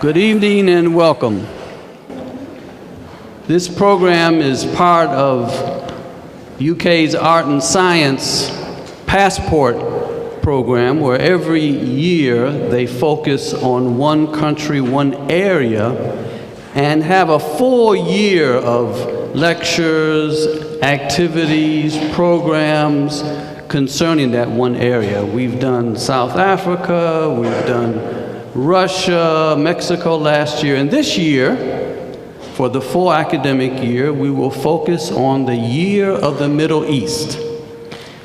Good evening and welcome. This program is part of UK's Art and Science Passport program, where every year they focus on one country, one area, and have a full year of lectures, activities, programs concerning that one area. We've done South Africa, we've done Russia, Mexico last year, and this year, for the full academic year, we will focus on the year of the Middle East.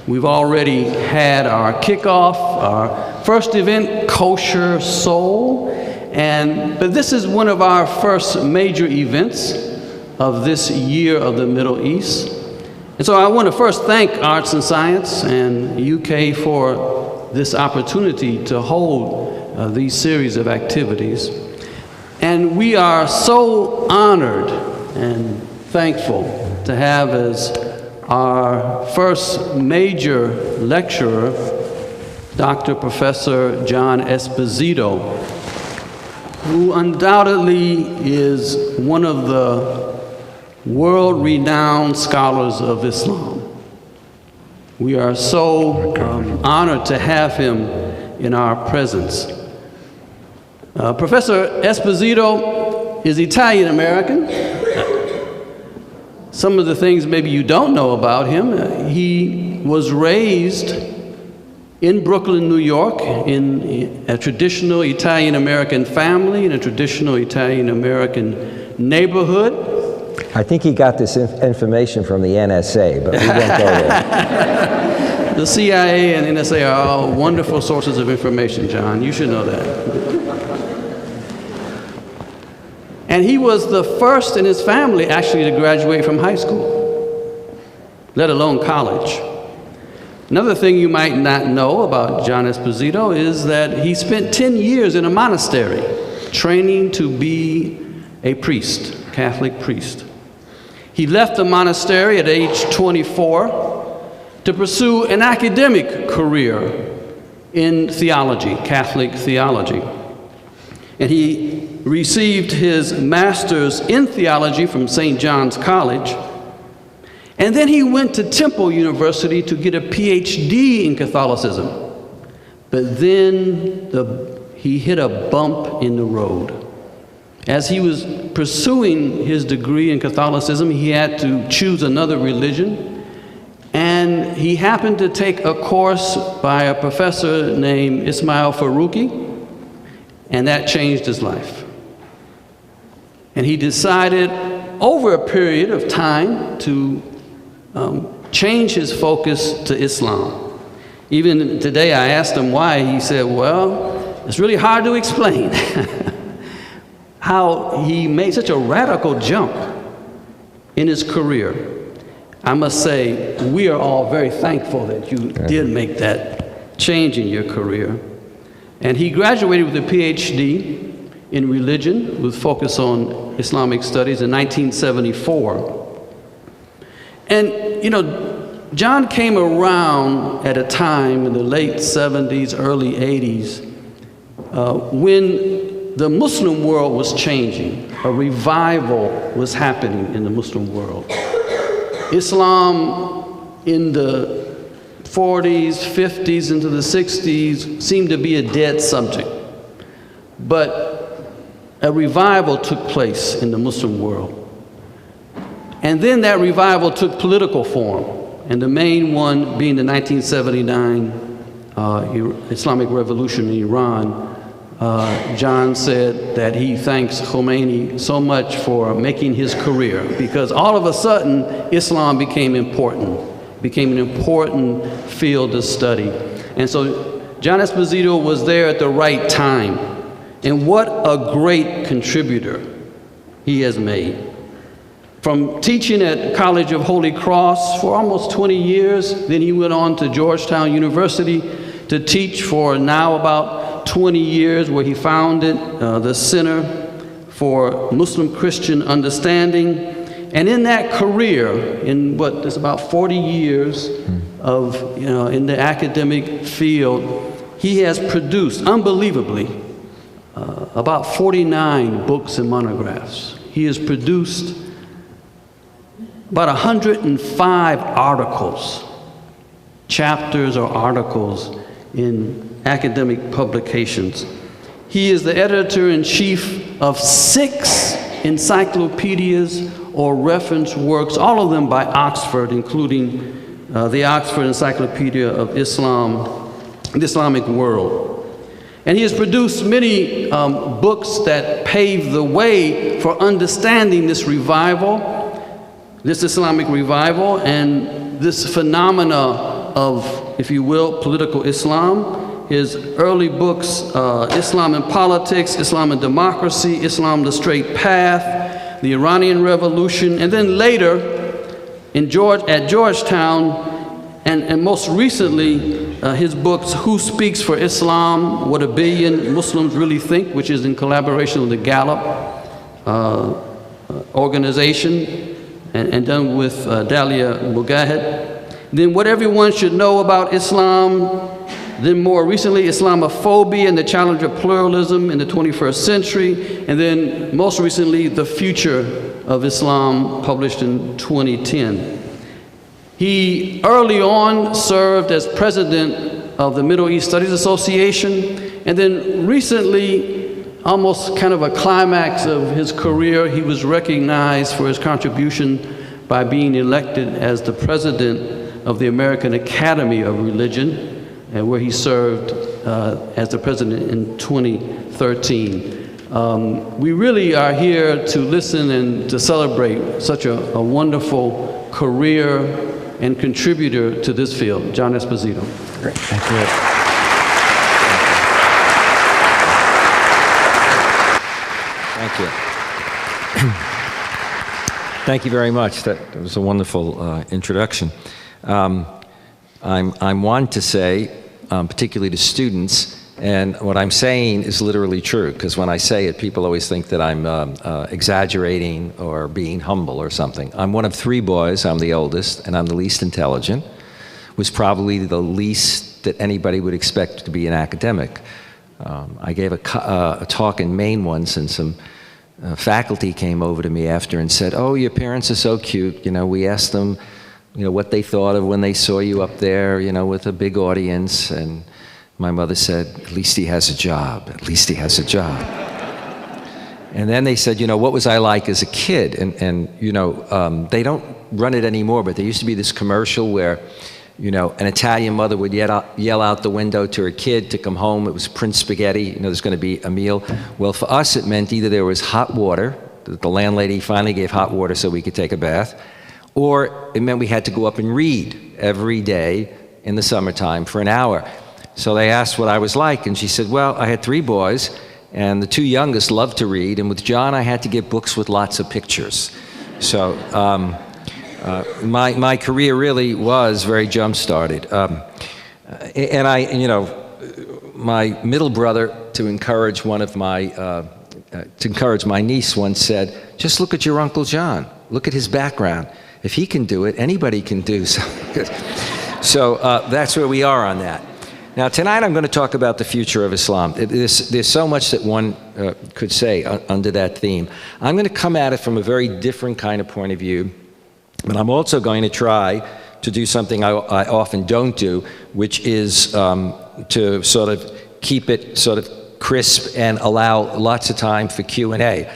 We've already had our kickoff, our first event, Kosher Soul, but this is one of our first major events of this year of the Middle East. And so I want to first thank Arts and Science and UK for this opportunity to hold these series of activities. And we are so honored and thankful to have as our first major lecturer, Dr. Professor John Esposito, who undoubtedly is one of the world-renowned scholars of Islam. We are so honored to have him in our presence. Professor Esposito is Italian-American. Some of the things maybe you don't know about him, he was raised in Brooklyn, New York, in a traditional Italian-American family, in a traditional Italian-American neighborhood. I think he got this information from the NSA, but we won't go there. The CIA and NSA are all wonderful sources of information, John. You should know that. And he was the first in his family actually to graduate from high school, let alone college. Another thing you might not know about John Esposito is that he spent 10 years in a monastery training to be a priest, Catholic priest. He left the monastery at age 24 to pursue an academic career in theology, Catholic theology. And he received his master's in theology from St. John's College. And then he went to Temple University to get a PhD in Catholicism. But then he hit a bump in the road. As he was pursuing his degree in Catholicism, he had to choose another religion. And he happened to take a course by a professor named Ismail Faruqi, and that changed his life. And he decided over a period of time to change his focus to Islam. Even today I asked him why. He said, well, it's really hard to explain how he made such a radical jump in his career. I must say, we are all very thankful that you did make that change in your career. And he graduated with a PhD in religion with focus on Islamic studies in 1974. And, you know, John came around at a time in the late 70s, early 80s, when the Muslim world was changing. A revival was happening in the Muslim world. Islam in the 40s, 50s, into the 60s seemed to be a dead subject. But a revival took place in the Muslim world. And then that revival took political form, and the main one being the 1979 Islamic Revolution in Iran. John said that he thanks Khomeini so much for making his career, because all of a sudden Islam became an important field to study. And so John Esposito was there at the right time. And what a great contributor he has made. From teaching at College of Holy Cross for almost 20 years, then he went on to Georgetown University to teach for now about 20 years, where he founded the Center for Muslim Christian Understanding. And in that career, in what is about 40 years of, in the academic field, he has produced, unbelievably, about 49 books and monographs. He has produced about 105 articles, chapters or articles in academic publications. He is the editor-in-chief of 6 encyclopedias or reference works, all of them by Oxford, including the Oxford Encyclopedia of Islam, the Islamic World. And he has produced many books that pave the way for understanding this revival, this Islamic revival, and this phenomena of, if you will, political Islam. His early books, Islam and Politics, Islam and Democracy, Islam the Straight Path, the Iranian Revolution, and then later at Georgetown, and most recently, his books, Who Speaks for Islam, What a Billion Muslims Really Think, which is in collaboration with the Gallup organization, and done with Dalia Mugahed. Then What Everyone Should Know About Islam. Then more recently, Islamophobia and the Challenge of Pluralism in the 21st Century. And then most recently, The Future of Islam, published in 2010. He early on served as president of the Middle East Studies Association. And then recently, almost kind of a climax of his career, he was recognized for his contribution by being elected as the president of the American Academy of Religion, and where he served as the president in 2013. We really are here to listen and to celebrate such a wonderful career and contributor to this field, John Esposito. Great, thank you. Thank you. Thank you very much. That was a wonderful introduction. I'm one to say, particularly to students, and what I'm saying is literally true, because when I say it, people always think that I'm exaggerating or being humble or something. I'm one of 3 boys. I'm the oldest, and I'm the least intelligent. Was probably the least that anybody would expect to be an academic. I gave a talk in Maine once, and some faculty came over to me after and said, "Oh, your parents are so cute. You know, we asked them, you know, what they thought of when they saw you up there, you know, with a big audience." And my mother said, "At least he has a job. At least he has a job." And then they said, "You know, what was I like as a kid?" And you know, they don't run it anymore, but there used to be this commercial where, you know, an Italian mother would yell out the window to her kid to come home. It was Prince Spaghetti. You know, there's going to be a meal. Well, for us, it meant either there was hot water. The landlady finally gave hot water so we could take a bath. Or it meant we had to go up and read every day in the summertime for an hour. So they asked what I was like, and she said, "Well, I had 3 boys, and the 2 youngest loved to read, and with John, I had to get books with lots of pictures." So my career really was very jump-started. And you know, my middle brother, to encourage my niece, once said, "Just look at your Uncle John. Look at his background. If he can do it, anybody can do something good." So that's where we are on that. Now, tonight I'm going to talk about the future of Islam. There's so much that one could say under that theme. I'm going to come at it from a very different kind of point of view, but I'm also going to try to do something I often don't do, which is to sort of keep it sort of crisp and allow lots of time for Q&A,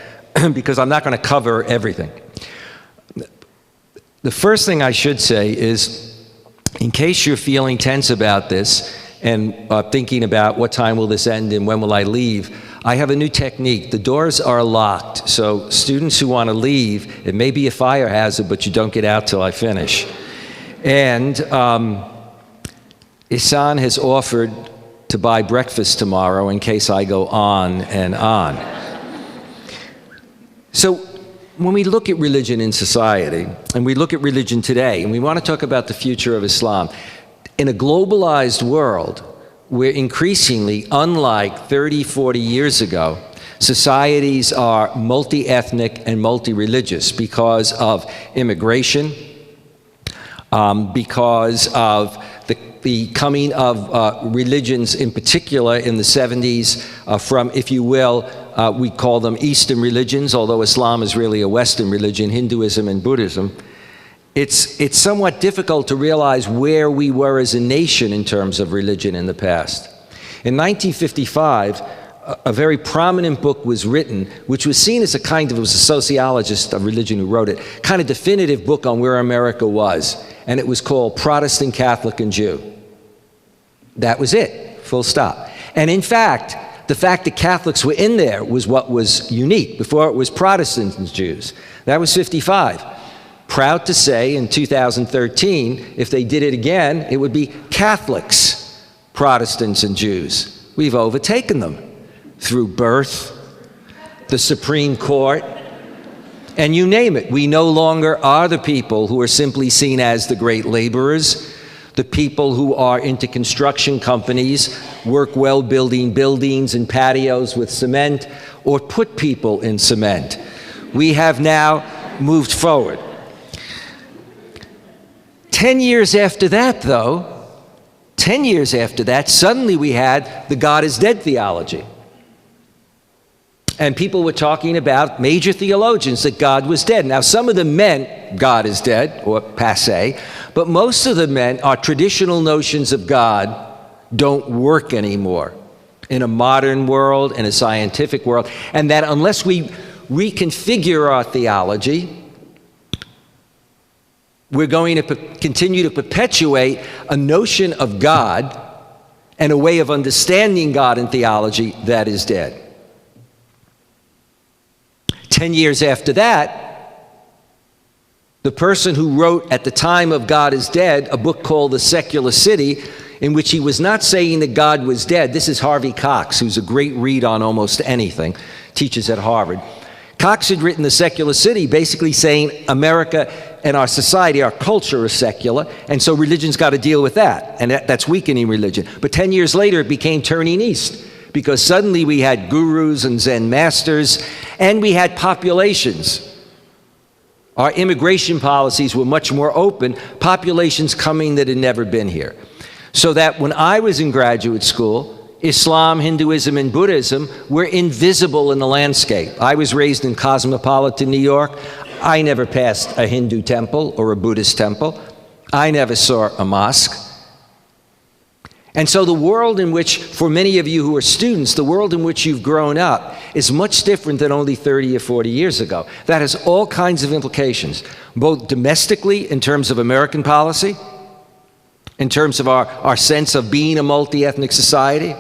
because I'm not going to cover everything. The first thing I should say is, in case you're feeling tense about this and thinking about what time will this end and when will I leave, I have a new technique. The doors are locked, so students who want to leave, it may be a fire hazard, but you don't get out till I finish. And Ihsan has offered to buy breakfast tomorrow in case I go on and on. So when we look at religion in society, and we look at religion today, and we want to talk about the future of Islam, in a globalized world, where increasingly, unlike 30, 40 years ago, societies are multi-ethnic and multi-religious because of immigration, because of the the coming of religions, in particular in the 70s, from, if you will, we call them Eastern religions, although Islam is really a Western religion, Hinduism and Buddhism. It's somewhat difficult to realize where we were as a nation in terms of religion in the past. In 1955, a very prominent book was written, which was seen as it was a sociologist of religion who wrote it, kind of definitive book on where America was. And it was called Protestant, Catholic, and Jew. That was it, full stop. And in fact, the fact that Catholics were in there was what was unique. Before it was Protestants and Jews. That was 55. Proud to say in 2013, if they did it again, it would be Catholics, Protestants, and Jews. We've overtaken them through birth, the Supreme Court, and you name it. We no longer are the people who are simply seen as the great laborers, the people who are into construction companies, work well building buildings and patios with cement, or put people in cement. We have now moved forward. 10 years after that, though, 10 years after that, suddenly we had the God is dead theology. And people were talking about, major theologians, that God was dead. Now, some of them meant God is dead, or passé, but most of them meant our traditional notions of God don't work anymore in a modern world, in a scientific world, and that unless we reconfigure our theology, we're going to continue to perpetuate a notion of God and a way of understanding God in theology that is dead. 10 years after that, the person who wrote at the time of God is Dead a book called The Secular City, in which he was not saying that God was dead. This is Harvey Cox, who's a great read on almost anything, teaches at Harvard. Cox had written The Secular City basically saying America and our society, our culture is secular, and so religion's got to deal with that, and that's weakening religion. But 10 years later, it became turning east, because suddenly we had gurus and Zen masters, and we had populations. Our immigration policies were much more open, populations coming that had never been here. So that when I was in graduate school, Islam, Hinduism, and Buddhism were invisible in the landscape. I was raised in cosmopolitan New York. I never passed a Hindu temple or a Buddhist temple. I never saw a mosque. And so the world in which, for many of you who are students, the world in which you've grown up is much different than only 30 or 40 years ago. That has all kinds of implications, both domestically in terms of American policy, in terms of our sense of being a multi-ethnic society,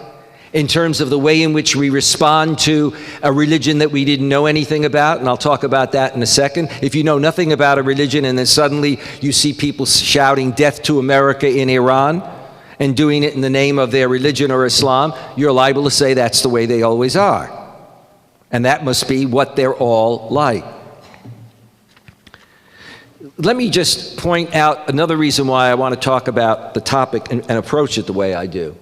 in terms of the way in which we respond to a religion that we didn't know anything about, and I'll talk about that in a second. If you know nothing about a religion and then suddenly you see people shouting death to America in Iran, and doing it in the name of their religion or Islam, you're liable to say that's the way they always are. And that must be what they're all like. Let me just point out another reason why I want to talk about the topic and approach it the way I do.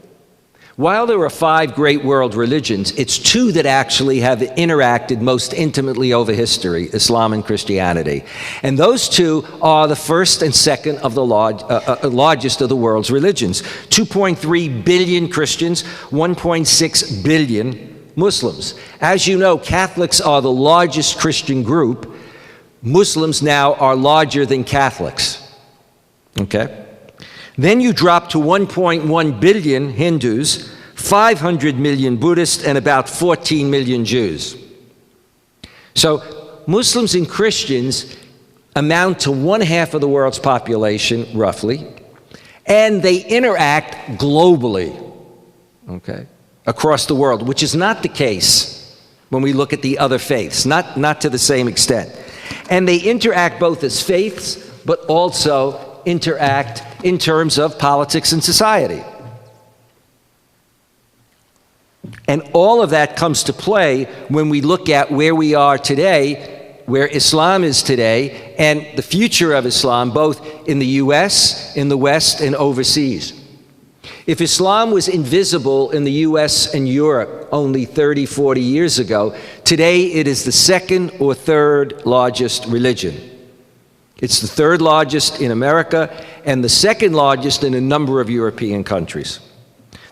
While there are 5 great world religions, it's 2 that actually have interacted most intimately over history, Islam and Christianity. And those 2 are the first and second of the largest of the world's religions. 2.3 billion Christians, 1.6 billion Muslims. As you know, Catholics are the largest Christian group. Muslims now are larger than Catholics. Okay? Then you drop to 1.1 billion Hindus, 500 million Buddhists, and about 14 million Jews. So Muslims and Christians amount to 1/2 of the world's population, roughly, and they interact globally, okay, across the world, which is not the case when we look at the other faiths, not to the same extent. And they interact both as faiths, but also interact in terms of politics and society. And all of that comes to play when we look at where we are today, where Islam is today, and the future of Islam, both in the US, in the West, and overseas. If Islam was invisible in the US and Europe only 30, 40 years ago, today it is the 2nd or 3rd largest religion. It's the third largest in America and the second largest in a number of European countries.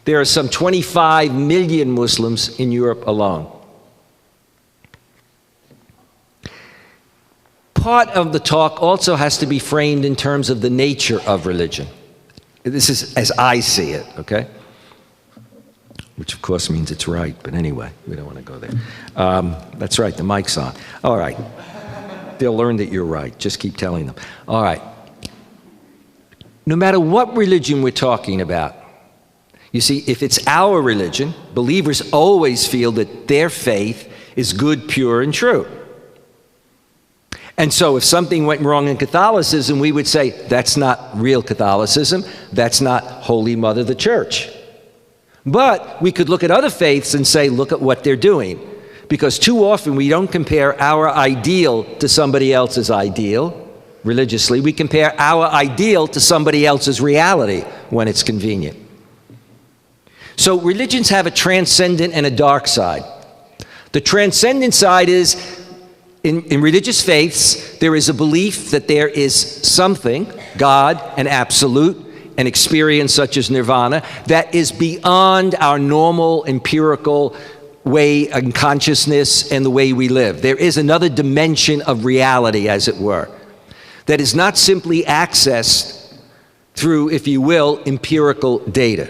There are some 25 million Muslims in Europe alone. Part of the talk also has to be framed in terms of the nature of religion. This is as I see it, okay? Which of course means it's right, but anyway, we don't want to go there. That's right, the mic's on. All right. They'll learn that you're right. Just keep telling them. All right. No matter what religion we're talking about, you see, if it's our religion, believers always feel that their faith is good, pure, and true. And so if something went wrong in Catholicism, we would say, that's not real Catholicism. That's not Holy Mother the Church. But we could look at other faiths and say, look at what they're doing. Because too often we don't compare our ideal to somebody else's ideal religiously. We compare our ideal to somebody else's reality when it's convenient. So religions have a transcendent and a dark side. The transcendent side is, in religious faiths, there is a belief that there is something, God, an absolute, an experience such as nirvana, that is beyond our normal empirical way and consciousness and the way we live. There is another dimension of reality, as it were, that is not simply accessed through, if you will, empirical data.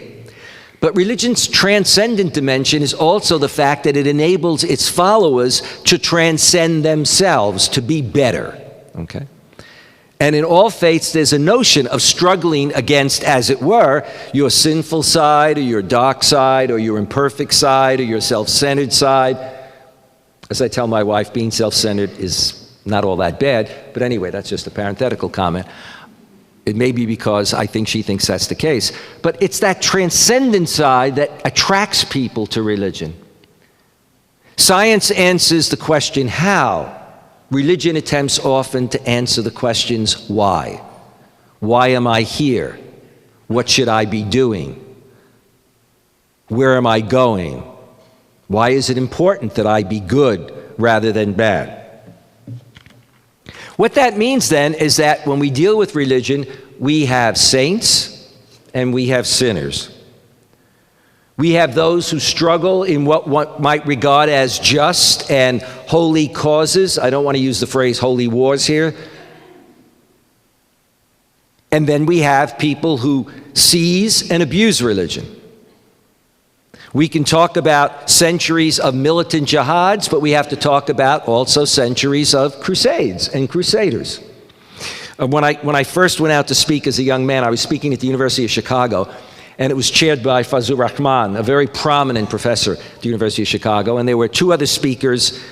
But religion's transcendent dimension is also the fact that it enables its followers to transcend themselves, to be better, okay? And in all faiths, there's a notion of struggling against, as it were, your sinful side or your dark side or your imperfect side or your self-centered side. As I tell my wife, being self-centered is not all that bad. But anyway, that's just a parenthetical comment. It may be because I think she thinks that's the case. But it's that transcendent side that attracts people to religion. Science answers the question, how? Religion attempts often to answer the questions, why? Why am I here? What should I be doing? Where am I going? Why is it important that I be good rather than bad? What that means then is that when we deal with religion, we have saints and we have sinners. We have those who struggle in what one might regard as just and holy causes. I don't want to use the phrase holy wars here. And then we have people who seize and abuse religion. We can talk about centuries of militant jihads, but we have to talk about also centuries of crusades and crusaders. When I first went out to speak as a young man, I was speaking at the University of Chicago, and it was chaired by Fazlur Rahman, a very prominent professor at the University of Chicago, and there were two other speakers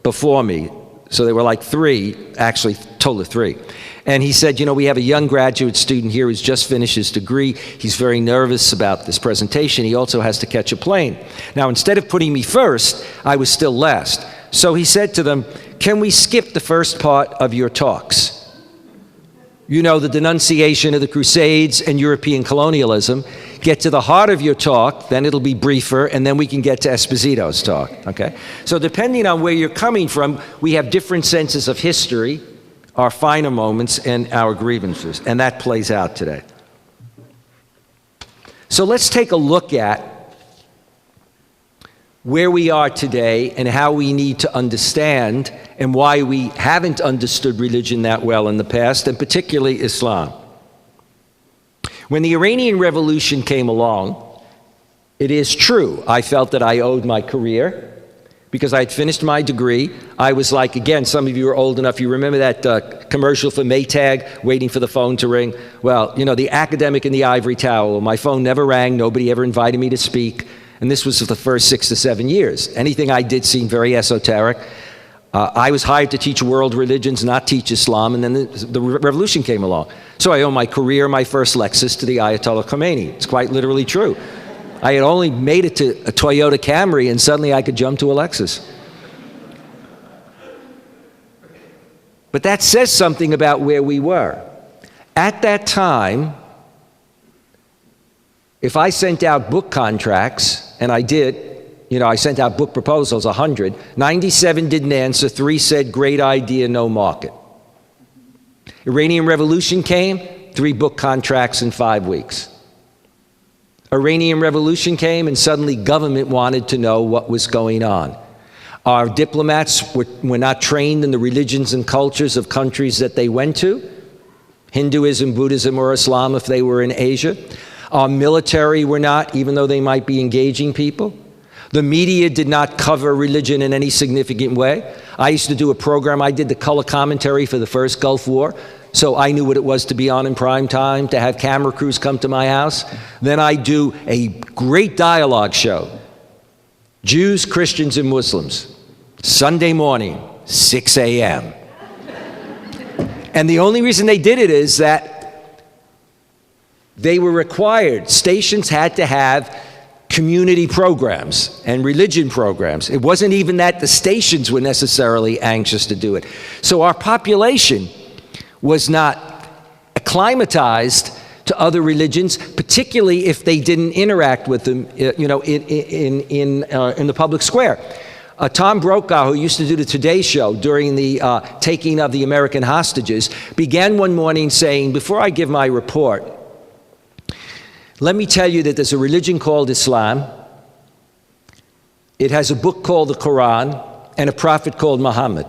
before me. So there were like three, actually, total of three. And he said, you know, we have a young graduate student here who's just finished his degree. He's very nervous about this presentation. He also has to catch a plane. Now, instead of putting me first, I was still last. So he said to them, can we skip the first part of your talks? You know, the denunciation of the Crusades and European colonialism. Get to the heart of your talk, then it'll be briefer, and then we can get to Esposito's talk, okay? So depending on where you're coming from, we have different senses of history, our finer moments, and our grievances, and that plays out today. So let's take a look at where we are today and how we need to understand and why we haven't understood religion that well in the past, and particularly Islam. When the Iranian Revolution came along, it is true, I felt that I owed my career because I had finished my degree. I was like, again, some of you are old enough, you remember that commercial for Maytag, waiting for the phone to ring? Well, you know, the academic in the ivory tower. My phone never rang, nobody ever invited me to speak, and this was for the first 6 to 7 years. Anything I did seemed very esoteric. I was hired to teach world religions, not teach Islam, and then the revolution came along. So I owe my career, my first Lexus, to the Ayatollah Khomeini. It's quite literally true. I had only made it to a Toyota Camry, and suddenly I could jump to a Lexus. But that says something about where we were. At that time, if I sent out book contracts, and I did, you know, I sent out book proposals, 100. 97 didn't answer. 3 said, great idea, no market. Iranian Revolution came, 3 book contracts in 5 weeks. Iranian Revolution came, and suddenly government wanted to know what was going on. Our diplomats were not trained in the religions and cultures of countries that they went to, Hinduism, Buddhism, or Islam if they were in Asia. Our military were not, even though they might be engaging people. The media did not cover religion in any significant way. I used to do a program, I did the color commentary for the first Gulf War, so I knew what it was to be on in prime time, to have camera crews come to my house. Then I do a great dialogue show, Jews, Christians, and Muslims, Sunday morning, 6 a.m. And the only reason they did it is that they were required. Stations had to have community programs and religion programs. It wasn't even that the stations were necessarily anxious to do it. So our population was not acclimatized to other religions, particularly if they didn't interact with them, in the public square. Tom Brokaw, who used to do the Today Show during the taking of the American hostages, began one morning saying, "Before I give my report, let me tell you that there's a religion called Islam. It has a book called the Quran and a prophet called Muhammad."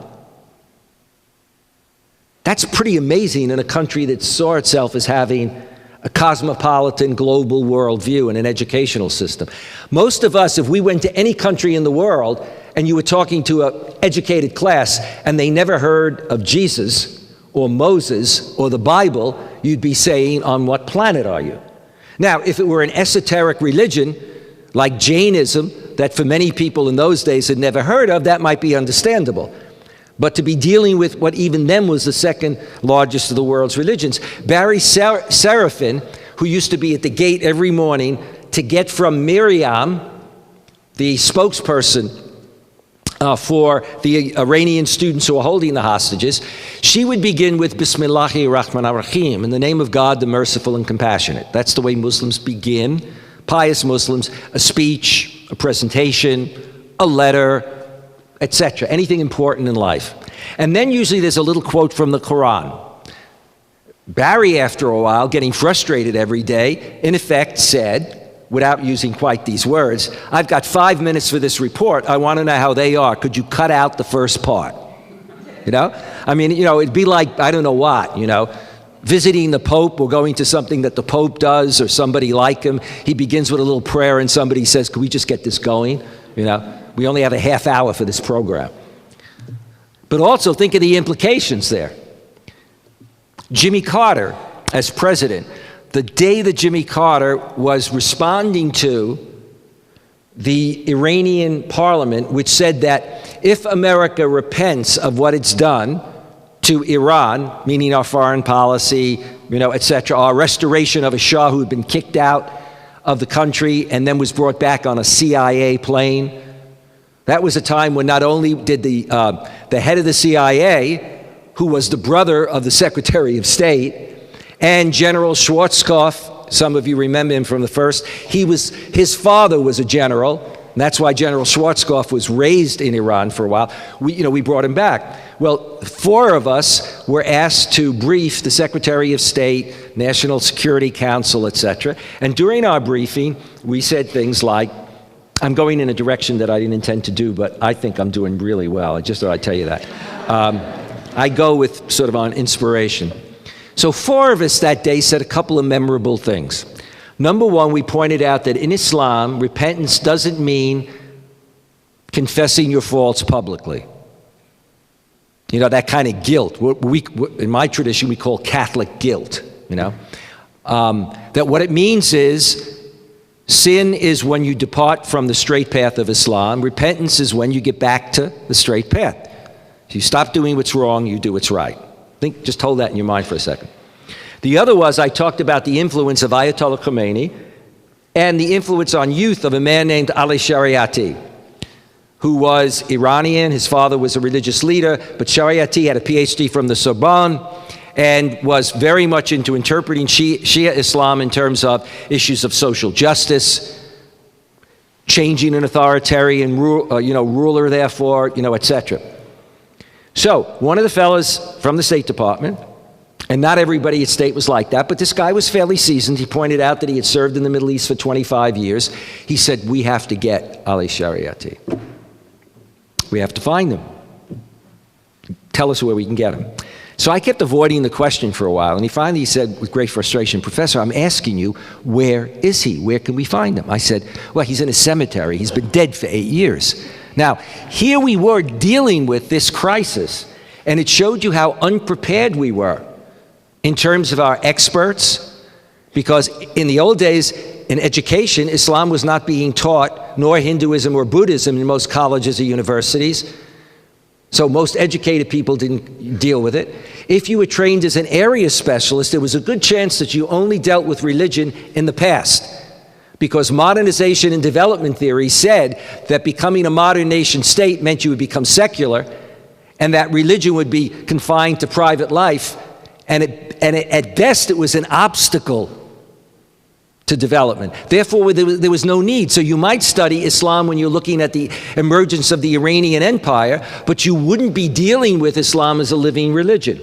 That's pretty amazing in a country that saw itself as having a cosmopolitan global worldview and an educational system. Most of us, if we went to any country in the world and you were talking to an educated class and they never heard of Jesus or Moses or the Bible, you'd be saying, "On what planet are you?" Now, if it were an esoteric religion like Jainism that for many people in those days had never heard of, that might be understandable. But to be dealing with what even then was the second largest of the world's religions. Barry Seraphin, who used to be at the gate every morning to get from Miriam, the spokesperson for the Iranian students who are holding the hostages, she would begin with Bismillahir Rahmanir Rahim, in the name of God, the merciful and compassionate. That's the way Muslims begin, pious Muslims, a speech, a presentation, a letter, etc., anything important in life. And then usually there's a little quote from the Quran. Barry, after a while, getting frustrated every day, in effect said, without using quite these words, "I've got 5 minutes for this report. I want to know how they are. Could you cut out the first part?" I mean, it'd be like, I don't know what, visiting the Pope or going to something that the Pope does or somebody like him. He begins with a little prayer and somebody says, "Could we just get this going?" We only have a half hour for this program. But also think of the implications there. Jimmy Carter, as president, the day that Jimmy Carter was responding to the Iranian parliament, which said that if America repents of what it's done to Iran, meaning our foreign policy, etc., our restoration of a Shah who had been kicked out of the country and then was brought back on a CIA plane. That was a time when not only did the head of the CIA, who was the brother of the Secretary of State, and General Schwarzkopf, some of you remember him from the first, his father was a general, and that's why General Schwarzkopf was raised in Iran for a while. We brought him back. Well, 4 of us were asked to brief the Secretary of State, National Security Council, etc. And during our briefing, we said things like, I'm going in a direction that I didn't intend to do, but I think I'm doing really well. I just thought I'd tell you that. I go with sort of on inspiration. So 4 of us that day said a couple of memorable things. Number one, we pointed out that in Islam, repentance doesn't mean confessing your faults publicly. That kind of guilt. In my tradition, we call Catholic guilt, that what it means is sin is when you depart from the straight path of Islam. Repentance is when you get back to the straight path. You stop doing what's wrong, you do what's right. Just hold that in your mind for a second. The other was I talked about the influence of Ayatollah Khomeini and the influence on youth of a man named Ali Shariati, who was Iranian. His father was a religious leader, but Shariati had a PhD from the Sorbonne and was very much into interpreting Shia Islam in terms of issues of social justice, changing an authoritarian ruler, therefore, etc. So one of the fellows from the State Department And not everybody at State was like that, but this guy was fairly seasoned. He pointed out that he had served in the Middle East for 25 years. He said, we have to get Ali Shariati. We have to find him. Tell us where we can get him. So I kept avoiding the question for a while, and he finally said with great frustration, Professor, I'm asking you, where is he? Where can we find him? I said, well, he's in a cemetery. He's been dead for 8 years. Now, here we were dealing with this crisis, and it showed you how unprepared we were in terms of our experts, because in the old days, in education, Islam was not being taught, nor Hinduism or Buddhism in most colleges or universities. So most educated people didn't deal with it. If you were trained as an area specialist, there was a good chance that you only dealt with religion in the past, because modernization and development theory said that becoming a modern nation state meant you would become secular, and that religion would be confined to private life, and at best it was an obstacle to development. Therefore, there was no need. So you might study Islam when you're looking at the emergence of the Iranian Empire, but you wouldn't be dealing with Islam as a living religion.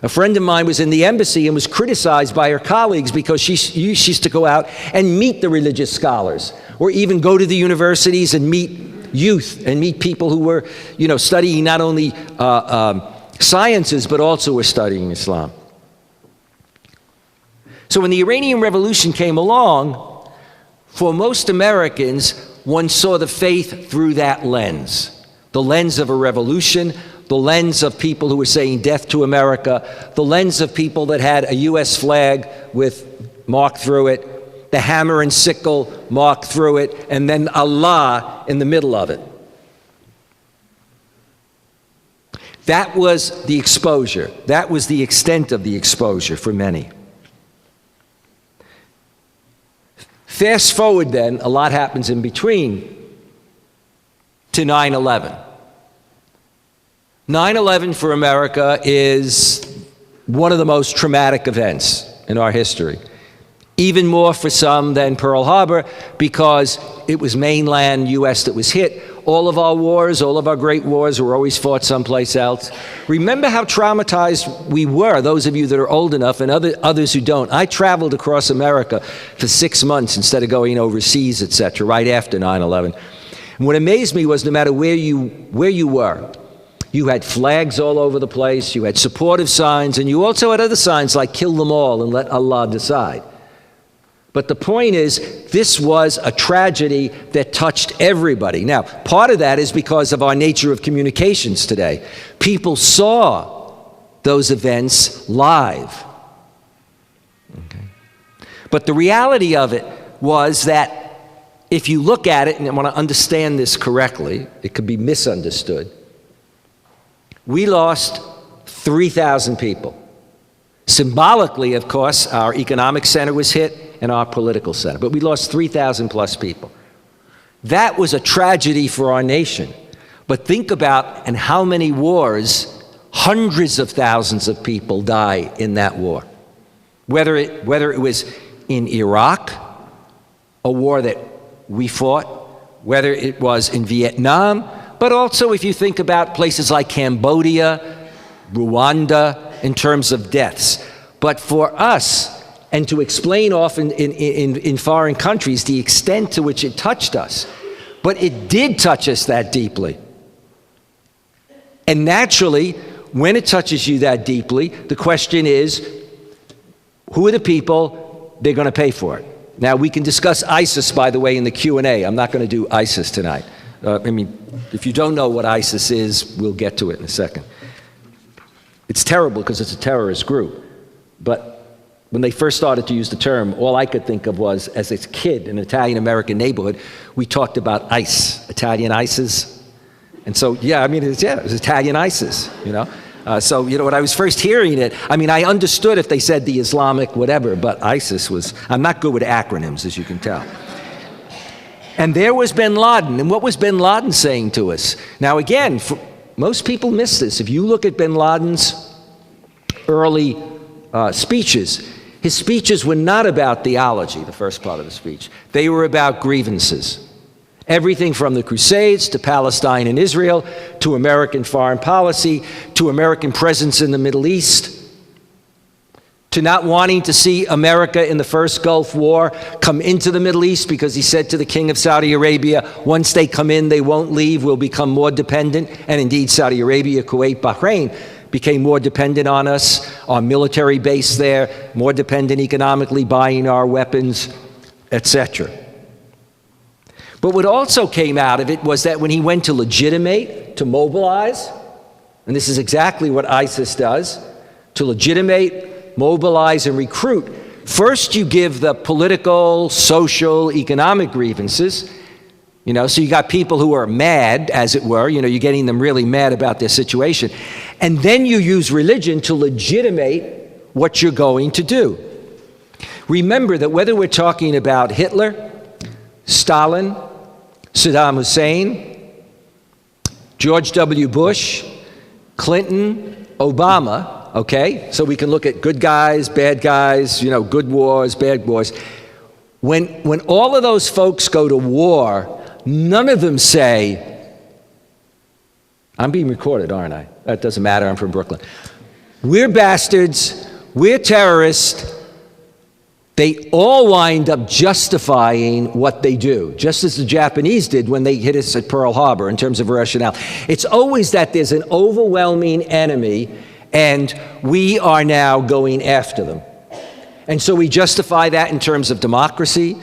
A friend of mine was in the embassy and was criticized by her colleagues because she used to go out and meet the religious scholars, or even go to the universities and meet youth and meet people who were, studying not only sciences, but also were studying Islam. So when the Iranian Revolution came along, for most Americans, one saw the faith through that lens. The lens of a revolution, the lens of people who were saying death to America, the lens of people that had a U.S. flag with marked through it, the hammer and sickle marked through it, and then Allah in the middle of it. That was the exposure. That was the extent of the exposure for many. Fast forward then, a lot happens in between, to 9/11. 9/11 for America is one of the most traumatic events in our history. Even more for some than Pearl Harbor, because it was mainland U.S. that was hit. All of our wars, all of our great wars were always fought someplace else. Remember how traumatized we were, those of you that are old enough and others who don't. I traveled across America for 6 months instead of going overseas, etc., right after 9/11. And what amazed me was no matter where you were, you had flags all over the place, you had supportive signs, and you also had other signs like kill them all and let Allah decide. But the point is, this was a tragedy that touched everybody. Now, part of that is because of our nature of communications today. People saw those events live. Okay. But the reality of it was that if you look at it, and I want to understand this correctly, it could be misunderstood. We lost 3,000 people. Symbolically, of course, our economic center was hit and our political center, but we lost 3,000 plus people. That was a tragedy for our nation. But think about in how many wars hundreds of thousands of people die in that war. Whether it was in Iraq, a war that we fought, whether it was in Vietnam, but also if you think about places like Cambodia, Rwanda, in terms of deaths. But for us, and to explain often in foreign countries the extent to which it touched us, but it did touch us that deeply. And naturally, when it touches you that deeply, the question is, who are the people they're going to pay for it? Now, we can discuss ISIS, by the way, in the Q&A. I'm not going to do ISIS tonight. If you don't know what ISIS is, we'll get to it in a second. It's terrible because it's a terrorist group. But when they first started to use the term, all I could think of was, as a kid in an Italian-American neighborhood, we talked about ICE, Italian ISIS. And so, it was Italian ISIS, So, when I was first hearing it, I understood if they said the Islamic whatever, but ISIS was, I'm not good with acronyms, as you can tell. And there was bin Laden. And what was bin Laden saying to us? Now, again, most people miss this. If you look at bin Laden's early speeches, his speeches were not about theology, the first part of the speech. They were about grievances. Everything from the Crusades to Palestine and Israel to American foreign policy to American presence in the Middle East. to not wanting to see America in the first Gulf War come into the Middle East because he said to the king of Saudi Arabia, once they come in, they won't leave, we'll become more dependent. And indeed, Saudi Arabia, Kuwait, Bahrain became more dependent on us, our military base there, more dependent economically, buying our weapons, etc. But what also came out of it was that when he went to legitimate, to mobilize, and this is exactly what ISIS does, to legitimate, mobilize, and recruit, first you give the political, social, economic grievances, so you got people who are mad, as it were, you're getting them really mad about their situation. And then you use religion to legitimate what you're going to do. Remember that whether we're talking about Hitler, Stalin, Saddam Hussein, George W. Bush, Clinton, Obama, okay? So we can look at good guys, good wars, bad wars. When all of those folks go to war, none of them say, I'm being recorded, aren't I? That doesn't matter, I'm from Brooklyn. We're bastards, we're terrorists. They all wind up justifying what they do, just as the Japanese did when they hit us at Pearl Harbor in terms of rationale. It's always that there's an overwhelming enemy and we are now going after them. And so we justify that in terms of democracy,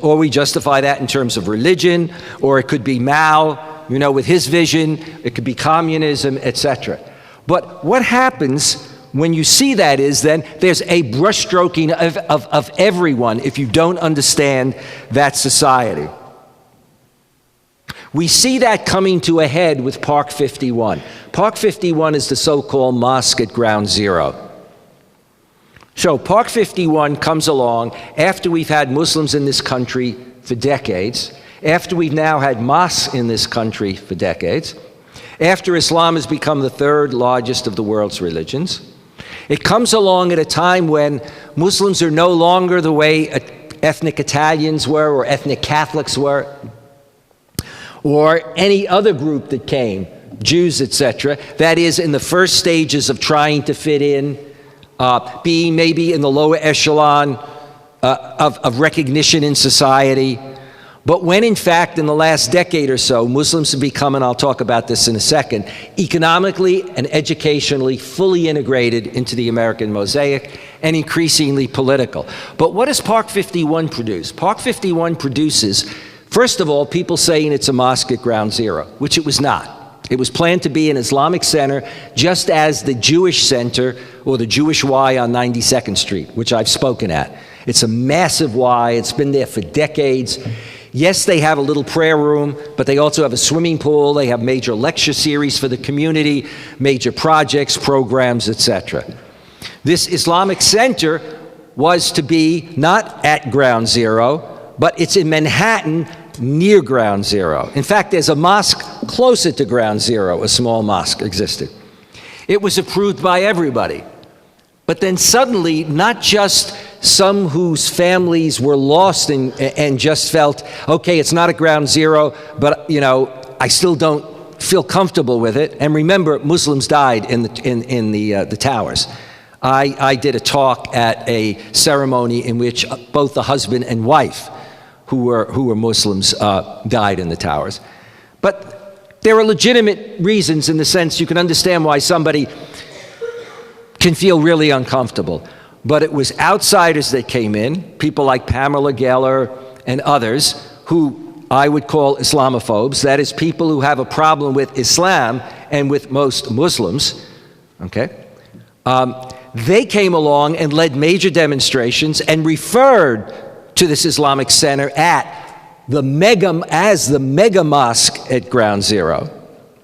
or we justify that in terms of religion, or it could be Mao, with his vision, it could be communism, etc. But what happens when you see that is then there's a brushstroking of everyone if you don't understand that society. We see that coming to a head with Park 51. Park 51 is the so-called mosque at Ground Zero. So Park 51 comes along after we've had Muslims in this country for decades, after we've now had mosques in this country for decades, after Islam has become the third largest of the world's religions. It comes along at a time when Muslims are no longer the way ethnic Italians were or ethnic Catholics were, or any other group that came, Jews, etc. That is, in the first stages of trying to fit in, being maybe in the lower echelon of recognition in society. But when, in fact, in the last decade or so, Muslims have become, and I'll talk about this in a second, economically and educationally fully integrated into the American mosaic and increasingly political. But what does Park 51 produce? Park 51 produces, first of all, people saying it's a mosque at Ground Zero, which it was not. It was planned to be an Islamic center, just as the Jewish Center or the Jewish Y on 92nd Street, which I've spoken at. It's a massive Y. It's been there for decades. Yes, they have a little prayer room, but they also have a swimming pool. They have major lecture series for the community, major projects, programs, etc. This Islamic center was to be not at Ground Zero, but it's in Manhattan near Ground Zero. In fact, there's a mosque closer to Ground Zero, a small mosque existed. It was approved by everybody. But then suddenly, not just some whose families were lost and just felt, okay, it's not at Ground Zero, but I still don't feel comfortable with it. And remember, Muslims died in the towers. I did a talk at a ceremony in which both the husband and wife, who were Muslims, died in the towers. But there are legitimate reasons in the sense you can understand why somebody can feel really uncomfortable. But it was outsiders that came in, people like Pamela Geller and others, who I would call Islamophobes. That is, people who have a problem with Islam and with most Muslims. Okay? They came along and led major demonstrations and referred to this Islamic center as the mega mosque at Ground Zero.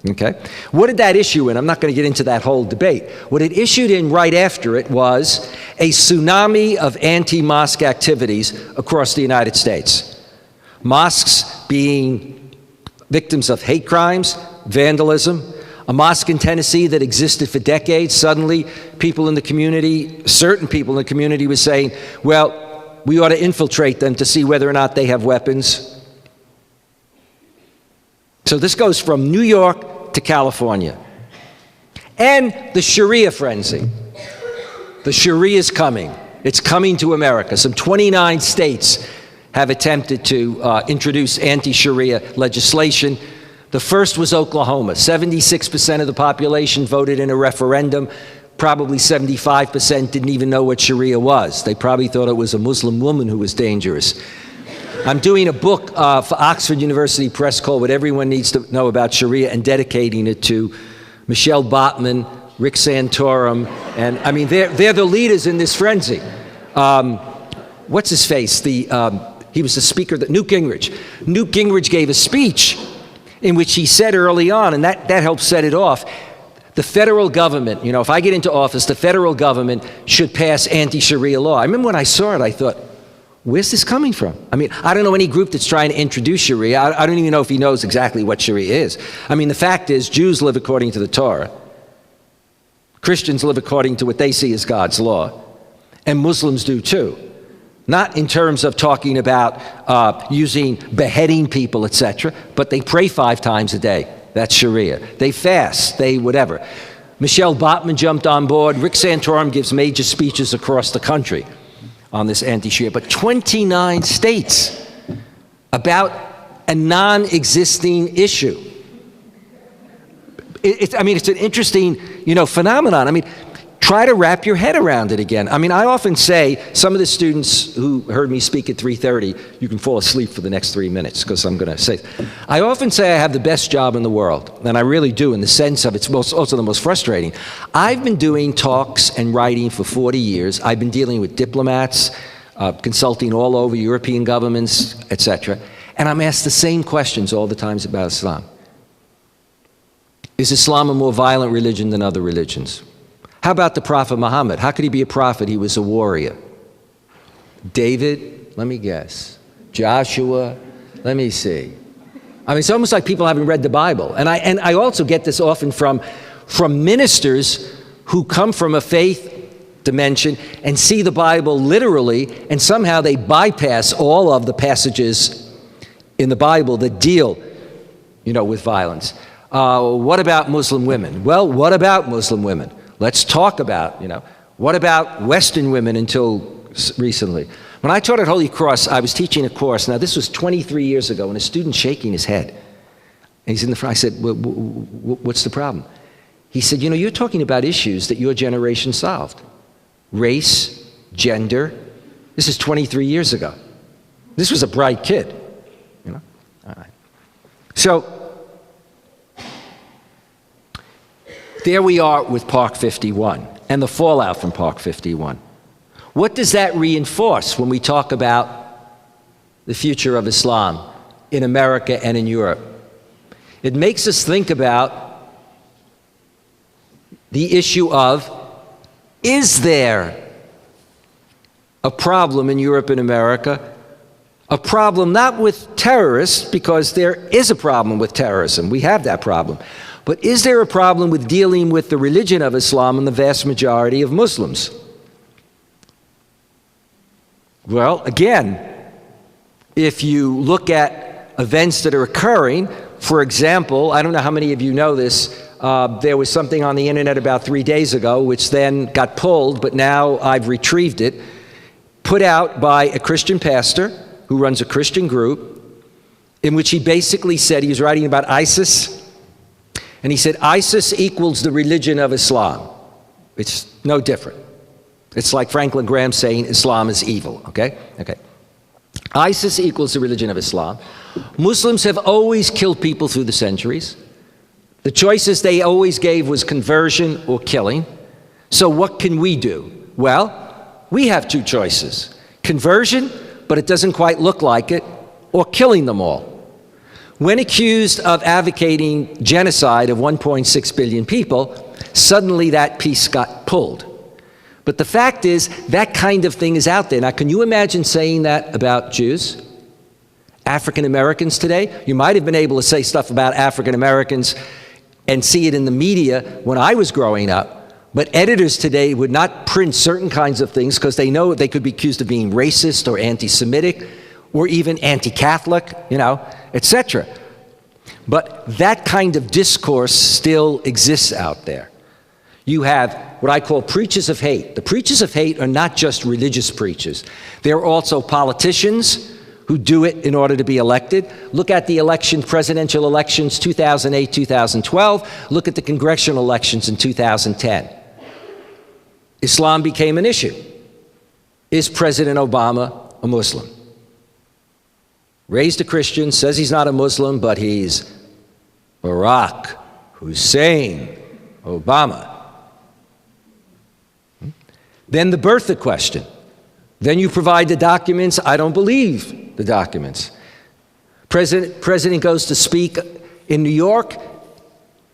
Okay? What did that issue in? I'm not going to get into that whole debate. What it issued in right after it was a tsunami of anti-mosque activities across the United States. Mosques being victims of hate crimes, vandalism. A mosque in Tennessee that existed for decades, suddenly people in the community, certain people in the community were saying, well, we ought to infiltrate them to see whether or not they have weapons. So this goes from New York to California. And the Sharia frenzy. The Sharia is coming. It's coming to America. Some 29 states have attempted to introduce anti-Sharia legislation. The first was Oklahoma. 76% of the population voted in a referendum. Probably 75% didn't even know what Sharia was. They probably thought it was a Muslim woman who was dangerous. I'm doing a book for Oxford University Press called What Everyone Needs to Know About Sharia and dedicating it to Michelle Botman, Rick Santorum, and I mean, they're the leaders in this frenzy. What's his face? He was the speaker, Newt Gingrich. Newt Gingrich gave a speech in which he said early on, and that helped set it off, the federal government, you know, if I get into office, the federal government should pass anti-Sharia law. I remember when I saw it, I thought, where's this coming from? I mean, I don't know any group that's trying to introduce Sharia. I don't even know if he knows exactly what Sharia is. I mean, the fact is, Jews live according to the Torah. Christians live according to what they see as God's law. And Muslims do too. Not in terms of talking about beheading people, etc., but they pray 5 times a day. That's Sharia. They fast, they whatever. Michelle Botman jumped on board. Rick Santorum gives major speeches across the country on this anti-Sharia. But 29 states about a non-existing issue. It's an interesting, phenomenon. I mean, try to wrap your head around it again. I mean, I often say, some of the students who heard me speak at 3:30, you can fall asleep for the next 3 minutes because I'm going to say, I often say I have the best job in the world, and I really do in the sense of it's also the most frustrating. I've been doing talks and writing for 40 years. I've been dealing with diplomats, consulting all over European governments, etc., and I'm asked the same questions all the times about Islam. Is Islam a more violent religion than other religions? How about the Prophet Muhammad? How could he be a prophet? He was a warrior. David, let me guess. Joshua, let me see. I mean, it's almost like people haven't read the Bible. And I also get this often from ministers who come from a faith dimension and see the Bible literally, and somehow they bypass all of the passages in the Bible that deal, with violence. What about Muslim women? Well, what about Muslim women? Let's talk about, what about Western women until recently? When I taught at Holy Cross, I was teaching a course. Now, this was 23 years ago, and a student shaking his head. And he's in the front. I said, what's the problem? He said, you're talking about issues that your generation solved. Race, gender. This is 23 years ago. This was a bright kid, All right. So, there we are with Park 51 and the fallout from Park 51. What does that reinforce when we talk about the future of Islam in America and in Europe? It makes us think about the issue of, is there a problem in Europe and America? A problem not with terrorists, because there is a problem with terrorism. We have that problem. But is there a problem with dealing with the religion of Islam and the vast majority of Muslims? Well, again, if you look at events that are occurring, for example, I don't know how many of you know this, there was something on the internet about 3 days ago, which then got pulled, but now I've retrieved it, put out by a Christian pastor who runs a Christian group, in which he basically said, he was writing about ISIS, and he said, ISIS equals the religion of Islam. It's no different. It's like Franklin Graham saying Islam is evil, okay? ISIS equals the religion of Islam. Muslims have always killed people through the centuries. The choices they always gave was conversion or killing. So what can we do? Well, we have 2 choices. Conversion, but it doesn't quite look like it, or killing them all. When accused of advocating genocide of 1.6 billion people, suddenly that piece got pulled. But the fact is, that kind of thing is out there. Now, can you imagine saying that about Jews? African Americans today? You might have been able to say stuff about African Americans and see it in the media when I was growing up. But editors today would not print certain kinds of things because they know they could be accused of being racist or anti-Semitic or even anti-Catholic, etc. But that kind of discourse still exists out there. You have what I call preachers of hate. The preachers of hate are not just religious preachers. They're also politicians who do it in order to be elected. Look at the presidential elections, 2008, 2012. Look at the congressional elections in 2010. Islam became an issue. Is President Obama a Muslim? Raised a Christian, says he's not a Muslim, but he's Barack Hussein Obama. Then the birther question. Then you provide the documents. I don't believe the documents. President goes to speak in New York,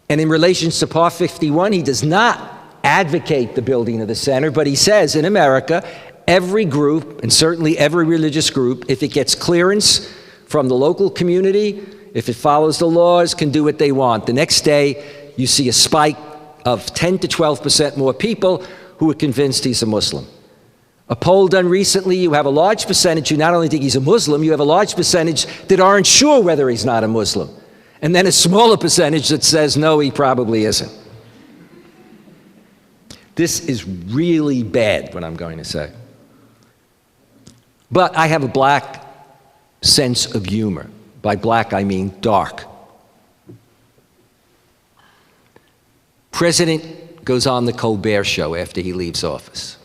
and in relation to Part 51, he does not advocate the building of the center, but he says in America, every group, and certainly every religious group, if it gets clearance from the local community, if it follows the laws, can do what they want. The next day, you see a spike of 10 to 12% more people who are convinced he's a Muslim. A poll done recently, you have a large percentage who not only think he's a Muslim, you have a large percentage that aren't sure whether he's not a Muslim. And then a smaller percentage that says, no, he probably isn't. This is really bad, what I'm going to say. But I have a black sense of humor. By black, I mean dark. President goes on the Colbert Show after he leaves office.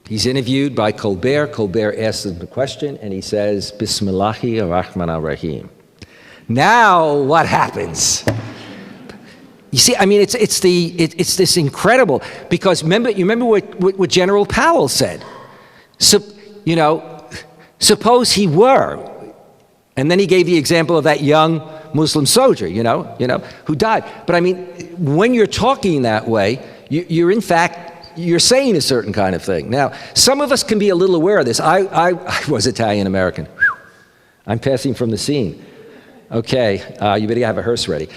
He's interviewed by Colbert. Colbert asks him the question, and he says, Bismillahi ar-Rahman ar-Rahim. Now, what happens? You see, I mean, it's this incredible, because you remember what General Powell said. So, suppose he were, and then he gave the example of that young Muslim soldier, who died. But I mean, when you're talking that way, you're in fact, you're saying a certain kind of thing. Now, some of us can be a little aware of this. I was Italian-American. I'm passing from the scene. Okay, you better have a hearse ready.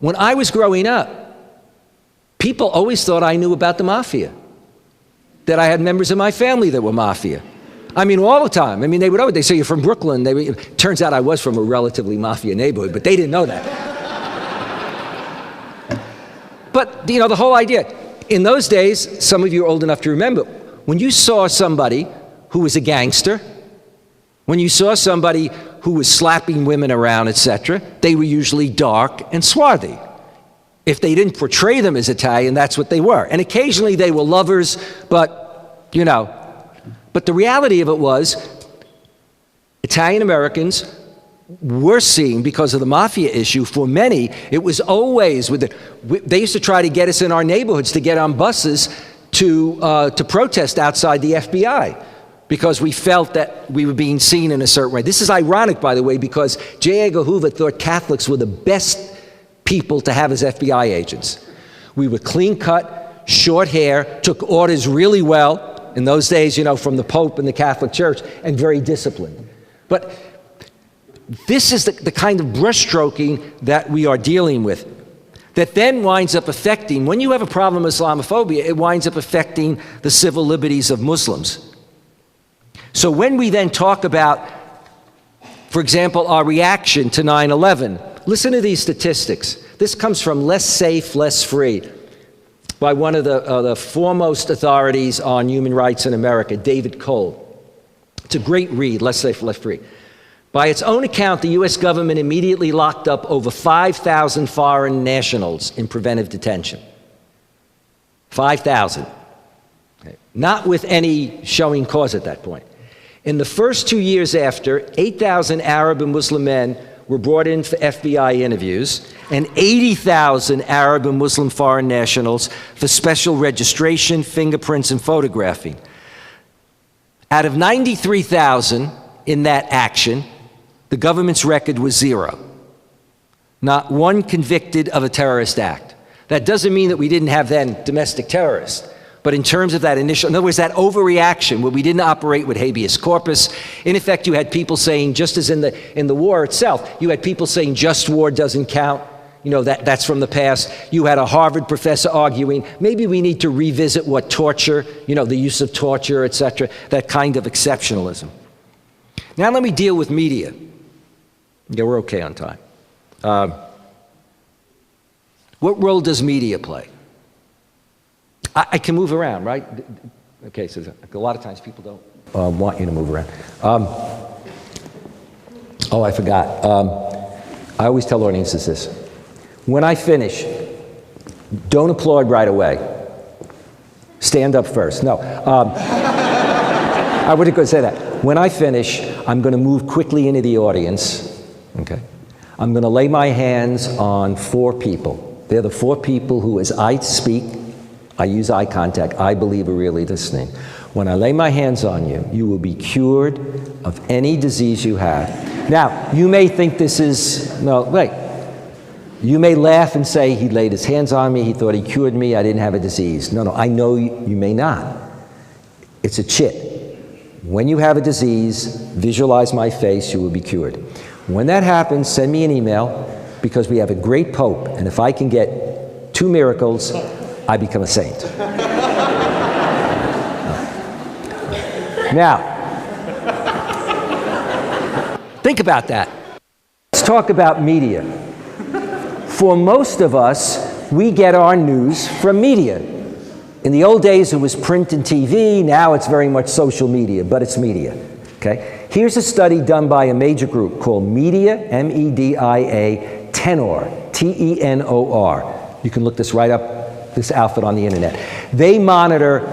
When I was growing up, people always thought I knew about the mafia, that I had members of my family that were mafia. I mean, all the time. I mean, they'd say, you're from Brooklyn. Turns out I was from a relatively mafia neighborhood, but they didn't know that. But, the whole idea, in those days, some of you are old enough to remember, when you saw somebody who was a gangster, when you saw somebody who was slapping women around, etc., they were usually dark and swarthy. If they didn't portray them as Italian, that's what they were. And occasionally they were lovers, but, But the reality of it was, Italian Americans were seen, because of the mafia issue, for many, it was always they used to try to get us in our neighborhoods to get on buses to protest outside the FBI, because we felt that we were being seen in a certain way. This is ironic, by the way, because J. Edgar Hoover thought Catholics were the best people to have as FBI agents. We were clean-cut, short hair, took orders really well in those days, from the Pope and the Catholic Church, and very disciplined. But this is the kind of brushstroking that we are dealing with, that then winds up affecting, when you have a problem with Islamophobia, it winds up affecting the civil liberties of Muslims. So when we then talk about, for example, our reaction to 9/11, listen to these statistics. This comes from Less Safe, Less Free, by one of the foremost authorities on human rights in America, David Cole. It's a great read, Less Safe, Less Free. By its own account, the U.S. government immediately locked up over 5,000 foreign nationals in preventive detention. 5,000. Okay. Not with any showing cause at that point. In the first 2 years after, 8,000 Arab and Muslim men were brought in for FBI interviews, and 80,000 Arab and Muslim foreign nationals for special registration, fingerprints, and photographing. Out of 93,000 in that action, the government's record was 0. Not one convicted of a terrorist act. That doesn't mean that we didn't have then domestic terrorists. But in terms of that initial, in other words, that overreaction where we didn't operate with habeas corpus, in effect, you had people saying, just as in the war itself, you had people saying just war doesn't count. That's from the past. You had a Harvard professor arguing, maybe we need to revisit what torture, the use of torture, etc., that kind of exceptionalism. Now let me deal with media. Yeah, we're okay on time. What role does media play? I can move around, right? Okay, so a lot of times people don't want you to move around. Oh, I forgot. I always tell audiences this. When I finish, don't applaud right away. Stand up first. No. I wasn't going to say that. When I finish, I'm going to move quickly into the audience. Okay? I'm going to lay my hands on 4 people. They're the 4 people who, as I speak, I use eye contact, I believe are really listening. When I lay my hands on you, you will be cured of any disease you have. Now, you may think this is, no, wait. You may laugh and say, he laid his hands on me, he thought he cured me, I didn't have a disease. No, I know you may not. It's a chit. When you have a disease, visualize my face, you will be cured. When that happens, send me an email, because we have a great Pope, and if I can get 2 miracles, I become a saint. Now, think about that. Let's talk about media. For most of us, we get our news from media. In the old days, it was print and TV. Now it's very much social media, but it's media. Okay? Here's a study done by a major group called Media, M-E-D-I-A, Tenor, T-E-N-O-R. You can look this right up, this outfit on the internet. They monitor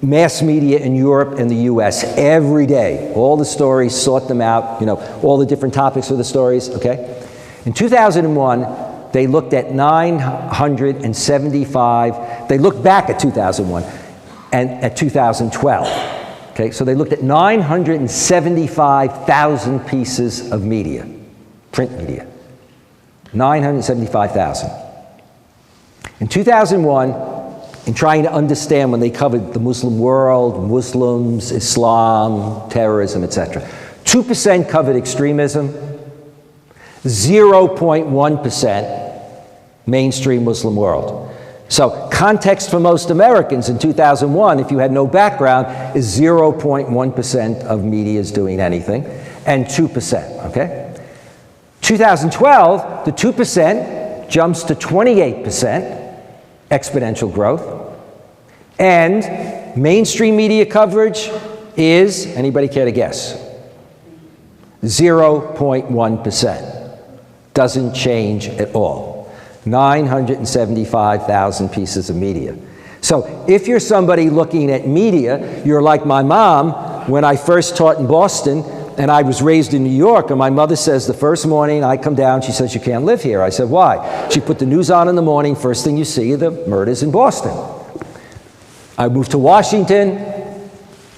mass media in Europe and the US every day. All the stories, sort them out, all the different topics of the stories, okay? In 2001, they looked at 975, they looked back at 2001 and at 2012. Okay, so they looked at 975,000 pieces of media, print media, 975,000. In 2001, in trying to understand when they covered the Muslim world, Muslims, Islam, terrorism, etc., 2% covered extremism, 0.1% mainstream Muslim world. So context for most Americans in 2001, if you had no background, is 0.1% of media is doing anything, and 2%, okay? 2012, the 2% jumps to 28%, exponential growth, and mainstream media coverage is, anybody care to guess? 0.1%. Doesn't change at all. 975,000 pieces of media. So if you're somebody looking at media, you're like my mom when I first taught in Boston, and I was raised in New York, and my mother says the first morning I come down, she says, you can't live here. I said, why? She put the news on in the morning, first thing you see are the murders in Boston. I moved to Washington,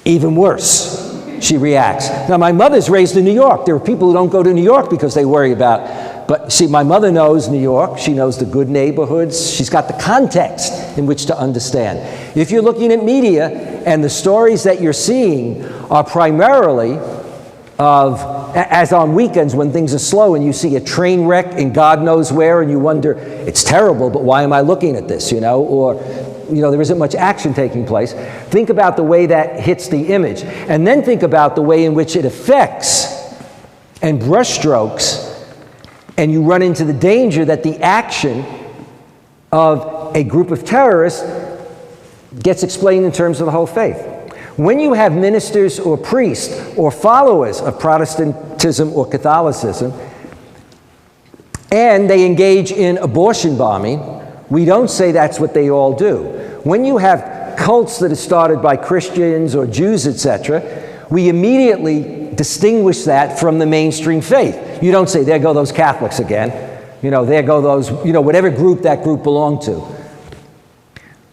even worse. She reacts. Now my mother's raised in New York. There are people who don't go to New York because they worry about. But see, my mother knows New York. She knows the good neighborhoods. She's got the context in which to understand. If you're looking at media and the stories that you're seeing are primarily of, as on weekends when things are slow and you see a train wreck in God knows where and you wonder, it's terrible, but why am I looking at this, Or, there isn't much action taking place. Think about the way that hits the image. And then think about the way in which it affects and brushstrokes. And you run into the danger that the action of a group of terrorists gets explained in terms of the whole faith. When you have ministers or priests or followers of Protestantism or Catholicism, and they engage in abortion bombing, we don't say that's what they all do. When you have cults that are started by Christians or Jews, etc., we immediately distinguish that from the mainstream faith. You don't say, there go those Catholics again. There go those, whatever group that group belonged to.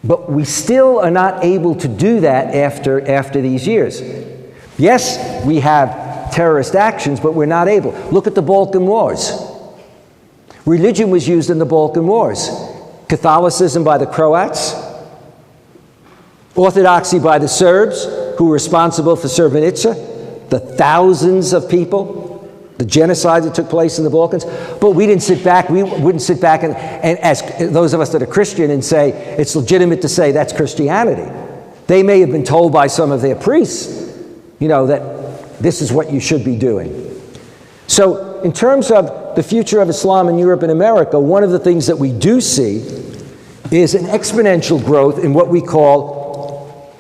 But we still are not able to do that after these years. Yes, we have terrorist actions, but we're not able. Look at the Balkan Wars. Religion was used in the Balkan Wars. Catholicism by the Croats, Orthodoxy by the Serbs, who were responsible for Srebrenica, the thousands of people, the genocide that took place in the Balkans. But we didn't sit back, and as those of us that are Christian and say, it's legitimate to say that's Christianity. They may have been told by some of their priests, that this is what you should be doing. So in terms of the future of Islam in Europe and America, one of the things that we do see is an exponential growth in what we call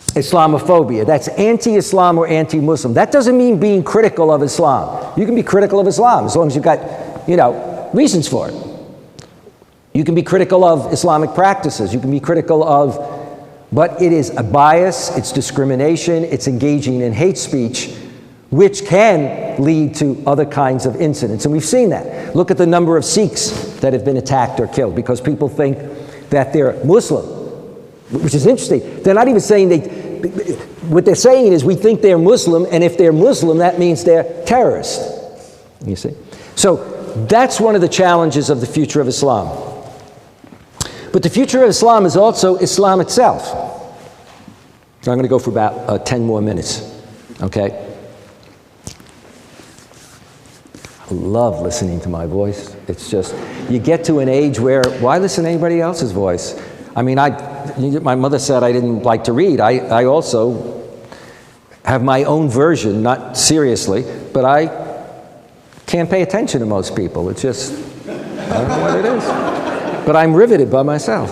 Islamophobia. That's anti-Islam or anti-Muslim. That doesn't mean being critical of Islam. You can be critical of Islam as long as you've got, reasons for it. You can be critical of Islamic practices. You can be critical of, but it is a bias, it's discrimination, it's engaging in hate speech, which can lead to other kinds of incidents. And we've seen that. Look at the number of Sikhs that have been attacked or killed because people think that they're Muslim, which is interesting. They're not even saying what they're saying is we think they're Muslim, and if they're Muslim, that means they're terrorists. You see? So that's one of the challenges of the future of Islam. But the future of Islam is also Islam itself. So I'm going to go for about 10 more minutes, okay? I love listening to my voice. It's just, you get to an age where, why listen to anybody else's voice? I mean, my mother said I didn't like to read. I also have my own version, not seriously, but I can't pay attention to most people. It's just, I don't know what it is. But I'm riveted by myself.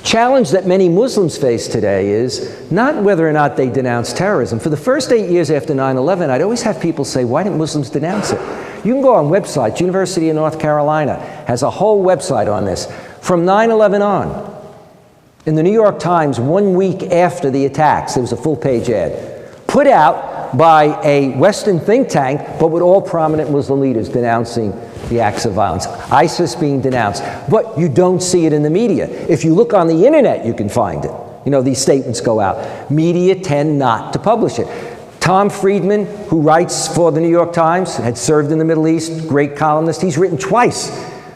Challenge that many Muslims face today is not whether or not they denounce terrorism. For the first 8 years after 9/11, I'd always have people say, why didn't Muslims denounce it? You can go on websites. University of North Carolina has a whole website on this. From 9/11 on, in the New York Times, 1 week after the attacks, there was a full-page ad, put out by a Western think tank, but with all prominent Muslim leaders denouncing the acts of violence. ISIS being denounced. But you don't see it in the media. If you look on the internet, you can find it. These statements go out. Media tend not to publish it. Tom Friedman, who writes for the New York Times, had served in the Middle East, great columnist. He's written twice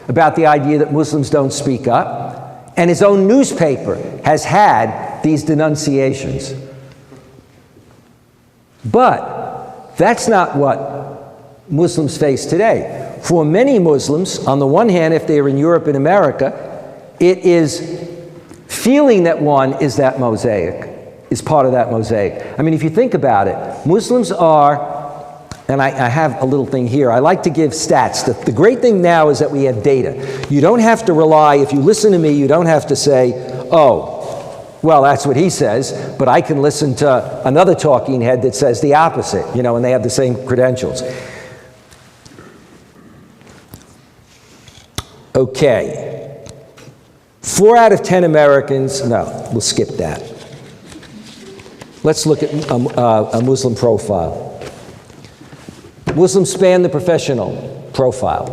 about the idea that Muslims don't speak up. And his own newspaper has had these denunciations. But that's not what Muslims face today. For many Muslims, on the one hand, if they are in Europe and America, it is feeling that one is that mosaic, is part of that mosaic. I mean, if you think about it, Muslims are, and I have a little thing here, I like to give stats. The great thing now is that we have data. You don't have to rely, if you listen to me, you don't have to say, oh, well, that's what he says, but I can listen to another talking head that says the opposite, and they have the same credentials. Okay. 4 out of 10 Americans, no, we'll skip that. Let's look at a Muslim profile. Muslims span the professional profile.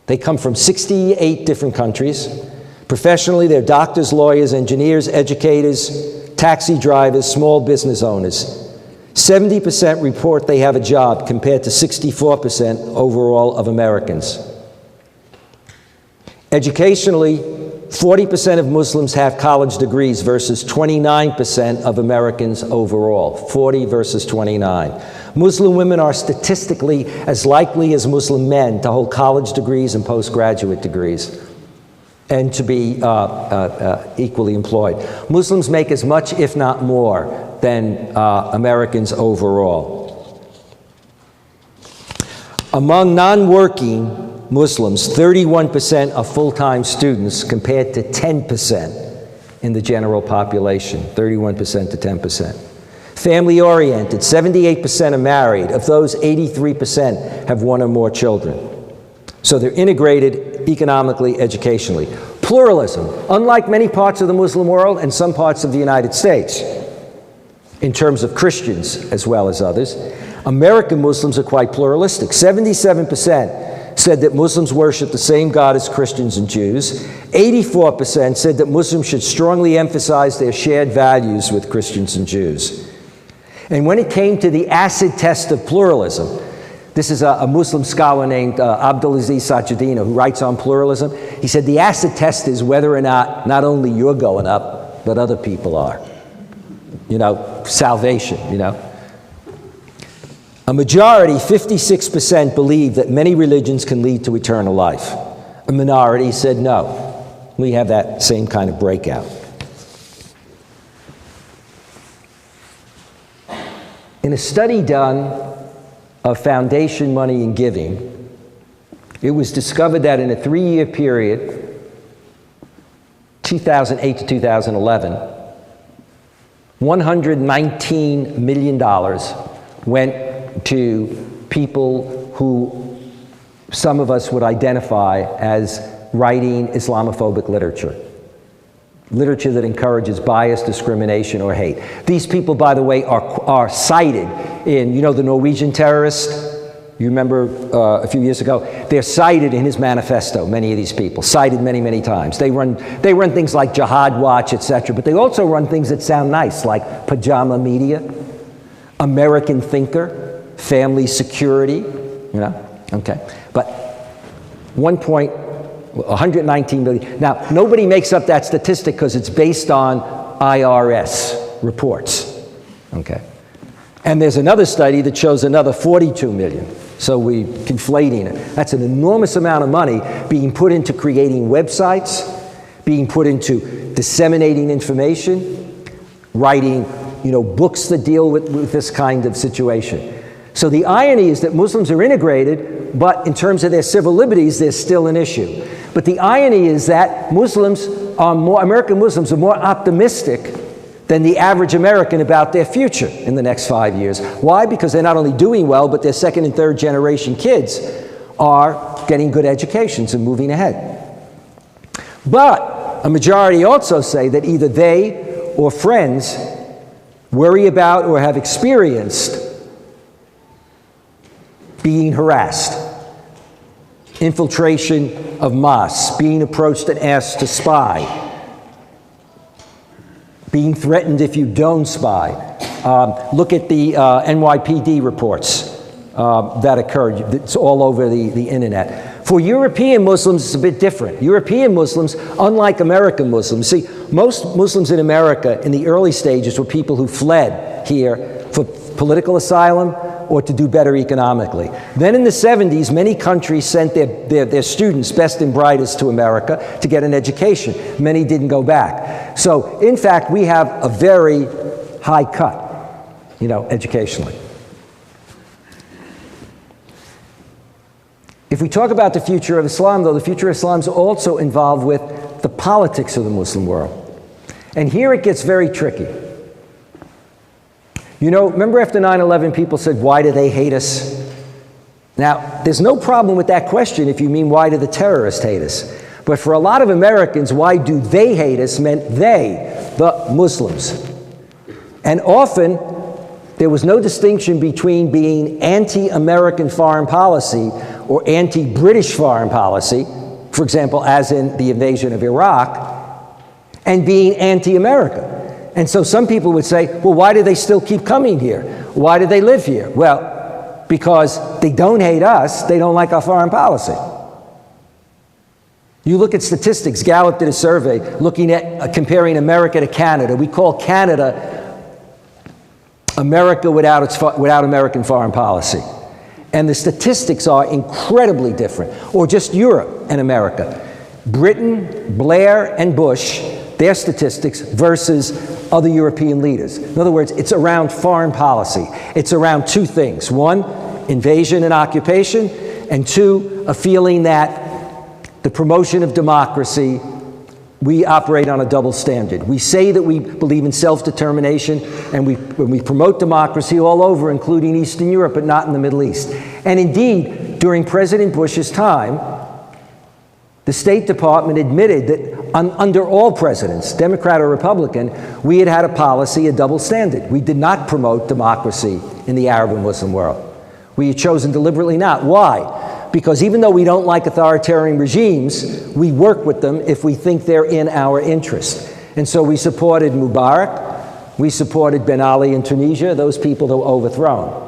They come from 68 different countries. Professionally, they're doctors, lawyers, engineers, educators, taxi drivers, small business owners. 70% report they have a job compared to 64% overall of Americans. Educationally, 40% of Muslims have college degrees versus 29% of Americans overall. 40 versus 29. Muslim women are statistically as likely as Muslim men to hold college degrees and postgraduate degrees, and to be equally employed. Muslims make as much, if not more, than Americans overall. Among non-working Muslims, 31% are full-time students compared to 10% in the general population, 31% to 10%. Family-oriented, 78% are married. Of those, 83% have 1 or more children. So they're integrated economically, educationally. Pluralism, unlike many parts of the Muslim world and some parts of the United States, in terms of Christians as well as others, American Muslims are quite pluralistic. 77% said that Muslims worship the same God as Christians and Jews. 84% said that Muslims should strongly emphasize their shared values with Christians and Jews. And when it came to the acid test of pluralism, this is a Muslim scholar named Abdulaziz Sajidina who writes on pluralism. He said the acid test is whether or not only you're going up, but other people are. Salvation, A majority, 56%, believe that many religions can lead to eternal life. A minority said no. We have that same kind of breakout. In a study done of foundation money and giving, it was discovered that in a 3-year period, 2008 to 2011, $119 million went to people who some of us would identify as writing Islamophobic literature. Literature that encourages bias, discrimination, or hate. These people, by the way, are cited in, you know, the Norwegian terrorist, you remember a few years ago, they're cited in his manifesto, many of these people, cited many, many times. They run things like Jihad Watch, etc., but they also run things that sound nice, like Pajama Media, American Thinker, Family Security, you know, okay. But 119 million. Now, nobody makes up that statistic because it's based on IRS reports, okay? And there's another study that shows another 42 million. So we're conflating it. That's an enormous amount of money being put into creating websites, being put into disseminating information, writing, you know, books that deal with this kind of situation. So the irony is that Muslims are integrated, but in terms of their civil liberties, there's still an issue. But the irony is that American Muslims are more optimistic than the average American about their future in the next 5 years. Why? Because they're not only doing well, but their second and third generation kids are getting good educations and moving ahead. But a majority also say that either they or friends worry about or have experienced being harassed, infiltration of mosques, being approached and asked to spy, being threatened if you don't spy. Look at the NYPD reports that occurred. It's all over the internet. For European Muslims, it's a bit different. European Muslims, unlike American Muslims, see, most Muslims in America in the early stages were people who fled here for political asylum or to do better economically. Then in the 70s, many countries sent their students, best and brightest, to America to get an education. Many didn't go back. So, in fact, we have a very high cut, you know, educationally. If we talk about the future of Islam, though, the future of Islam is also involved with the politics of the Muslim world. And here it gets very tricky. You know, remember after 9/11, people said, why do they hate us? Now, there's no problem with that question if you mean, why do the terrorists hate us? But for a lot of Americans, why do they hate us meant they, the Muslims. And often, there was no distinction between being anti-American foreign policy or anti-British foreign policy, for example, as in the invasion of Iraq, and being anti-America. And so some people would say, well, why do they still keep coming here? Why do they live here? Well, because they don't hate us, they don't like our foreign policy. You look at statistics. Gallup did a survey looking at comparing America to Canada. We call Canada America without American foreign policy. And the statistics are incredibly different. Or just Europe and America. Britain, Blair, and Bush, their statistics versus other European leaders. In other words, it's around foreign policy. It's around two things. One, invasion and occupation, and two, a feeling that the promotion of democracy, we operate on a double standard. We say that we believe in self-determination, and when we promote democracy all over, including Eastern Europe, but not in the Middle East. And indeed, during President Bush's time, the State Department admitted that under all presidents, Democrat or Republican, we had a policy, a double standard. We did not promote democracy in the Arab and Muslim world. We had chosen deliberately not. Why? Because even though we don't like authoritarian regimes, we work with them if we think they're in our interest. And so we supported Mubarak, we supported Ben Ali in Tunisia, those people that were overthrown.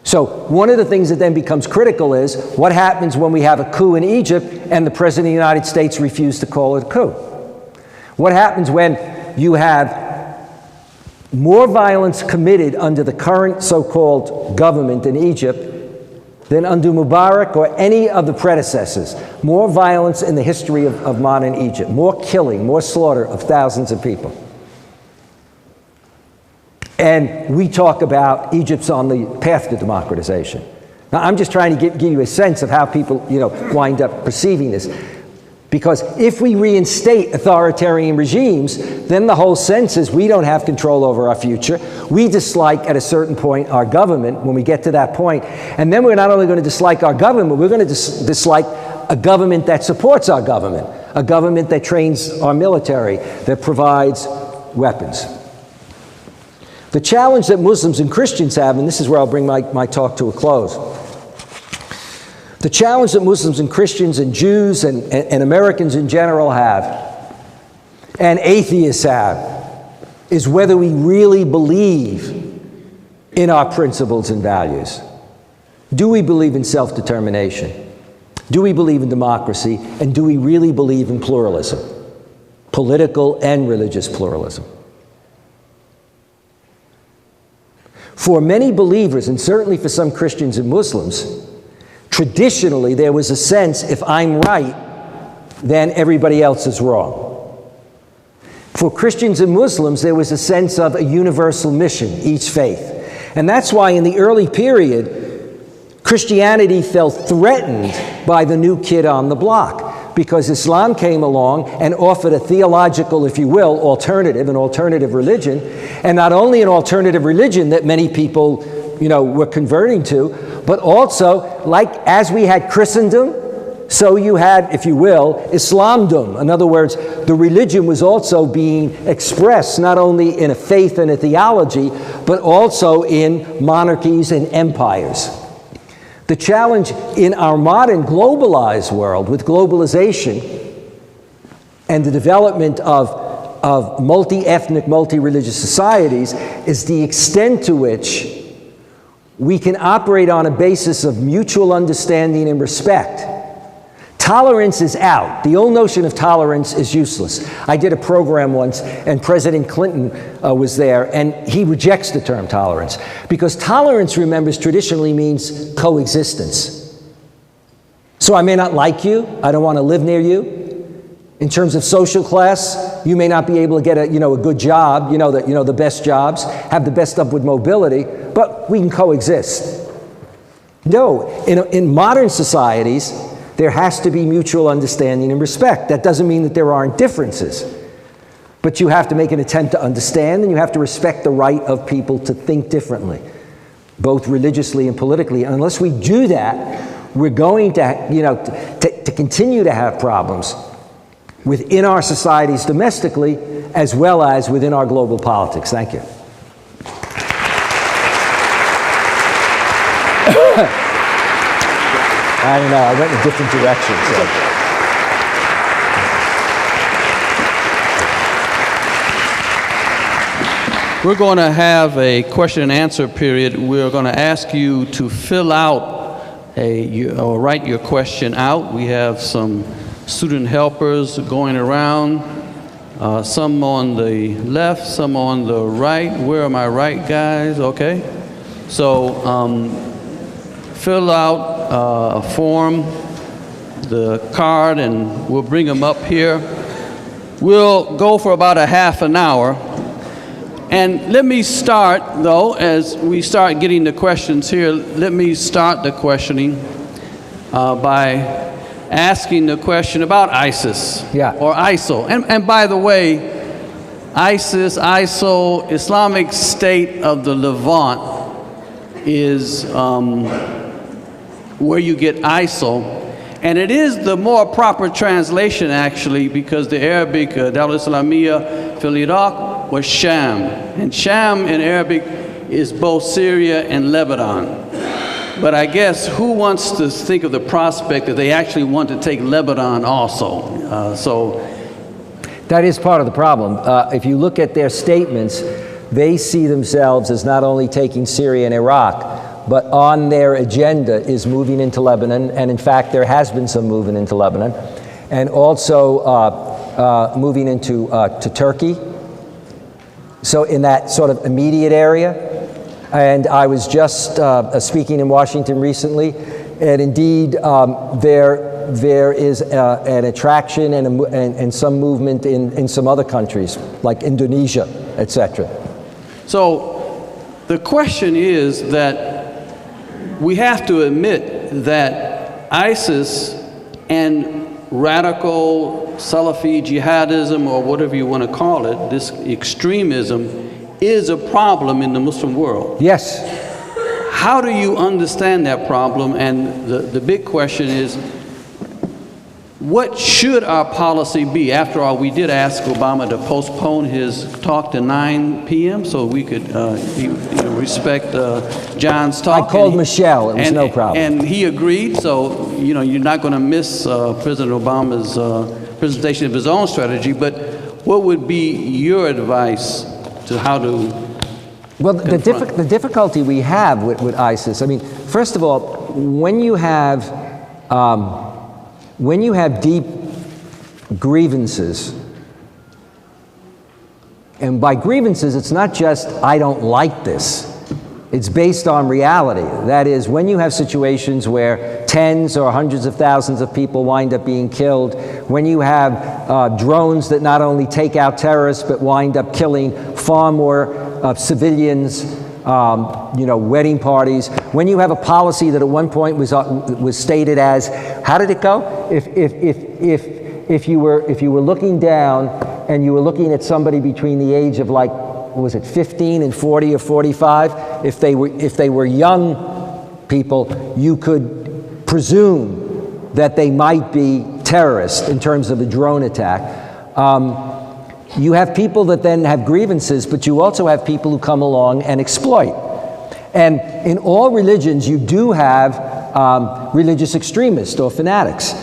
So one of the things that then becomes critical is what happens when we have a coup in Egypt and the President of the United States refused to call it a coup? What happens when you have more violence committed under the current so-called government in Egypt than under Mubarak or any of the predecessors? More violence in the history of modern Egypt, more killing, more slaughter of thousands of people. And we talk about Egypt's on the path to democratization. Now, I'm just trying to give you a sense of how people, wind up perceiving this. Because if we reinstate authoritarian regimes, then the whole sense is we don't have control over our future. We dislike, at a certain point, our government when we get to that point. And then we're not only going to dislike our government, we're going to dislike a government that supports our government, a government that trains our military, that provides weapons. The challenge that Muslims and Christians have, and this is where I'll bring my talk to a close. The challenge that Muslims and Christians and Jews and Americans in general have, and atheists have, is whether we really believe in our principles and values. Do we believe in self-determination? Do we believe in democracy? And do we really believe in pluralism? Political and religious pluralism. For many believers, and certainly for some Christians and Muslims, traditionally, there was a sense, if I'm right, then everybody else is wrong. For Christians and Muslims, there was a sense of a universal mission, each faith. And that's why in the early period, Christianity felt threatened by the new kid on the block, because Islam came along and offered a theological, if you will, alternative, an alternative religion, and not only an alternative religion that many people were converting to, but also, like as we had Christendom, so you had, if you will, Islamdom. In other words, the religion was also being expressed not only in a faith and a theology, but also in monarchies and empires. The challenge in our modern globalized world, with globalization and the development of multi-ethnic, multi-religious societies, is the extent to which we can operate on a basis of mutual understanding and respect. Tolerance is out. The old notion of tolerance is useless. I did a program once, and President Clinton was there, and he rejects the term tolerance, because tolerance, remembers, traditionally means coexistence. So I may not like you, I don't want to live near you. In terms of social class, you may not be able to get a good job, the best jobs, have the best upward mobility, but we can coexist. No, in modern societies, there has to be mutual understanding and respect. That doesn't mean that there aren't differences, but you have to make an attempt to understand, and you have to respect the right of people to think differently, both religiously and politically. And unless we do that, we're going to continue to have problems within our societies domestically, as well as within our global politics. Thank you. I don't know, I went in a different direction. So. We're going to have a question and answer period. We're going to ask you to fill out or write your question out. We have some student helpers going around, some on the left, some on the right. Where are my right guys? Okay. So fill out a form, the card, and we'll bring them up here. We'll go for about a half an hour. And let me start, though, as we start getting the questions here, let me start the questioning by asking the question about ISIS or ISIL. And by the way, ISIS, ISIL, Islamic State of the Levant is where you get ISIL. And it is the more proper translation, actually, because the Arabic, Dawla Islamiyya fil Iraq, was Sham. And Sham in Arabic is both Syria and Lebanon. But I guess who wants to think of the prospect that they actually want to take Lebanon also? So that is part of the problem. If you look at their statements, they see themselves as not only taking Syria and Iraq, but on their agenda is moving into Lebanon, and in fact there has been some movement into Lebanon, and also moving into to Turkey. So in that sort of immediate area. And I was just speaking in Washington recently, and indeed there is an attraction and some movement in some other countries, like Indonesia, etc. So The question is that we have to admit that ISIS and radical Salafi jihadism, or whatever you want to call it, this extremism, is a problem in the Muslim world. Yes. How do you understand that problem? And the big question is, what should our policy be? After all, we did ask Obama to postpone his talk to 9 p.m. so we could respect John's talk. I called Michelle. It was no problem. And he agreed. So you're not going to miss President Obama's presentation of his own strategy. But what would be your advice to how to? Well, the difficulty we have with ISIS. I mean, first of all, when you have deep grievances, and by grievances, it's not just, I don't like this. It's based on reality. That is, when you have situations where tens or hundreds of thousands of people wind up being killed, when you have drones that not only take out terrorists, but wind up killing far more civilians, wedding parties, when you have a policy that at one point was stated as, how did it go? If you were looking down and you were looking at somebody between the age of, like, was it 15 and 40 or 45? If they were young people, you could presume that they might be terrorists in terms of a drone attack. You have people that then have grievances, but you also have people who come along and exploit. And in all religions, you do have religious extremists or fanatics.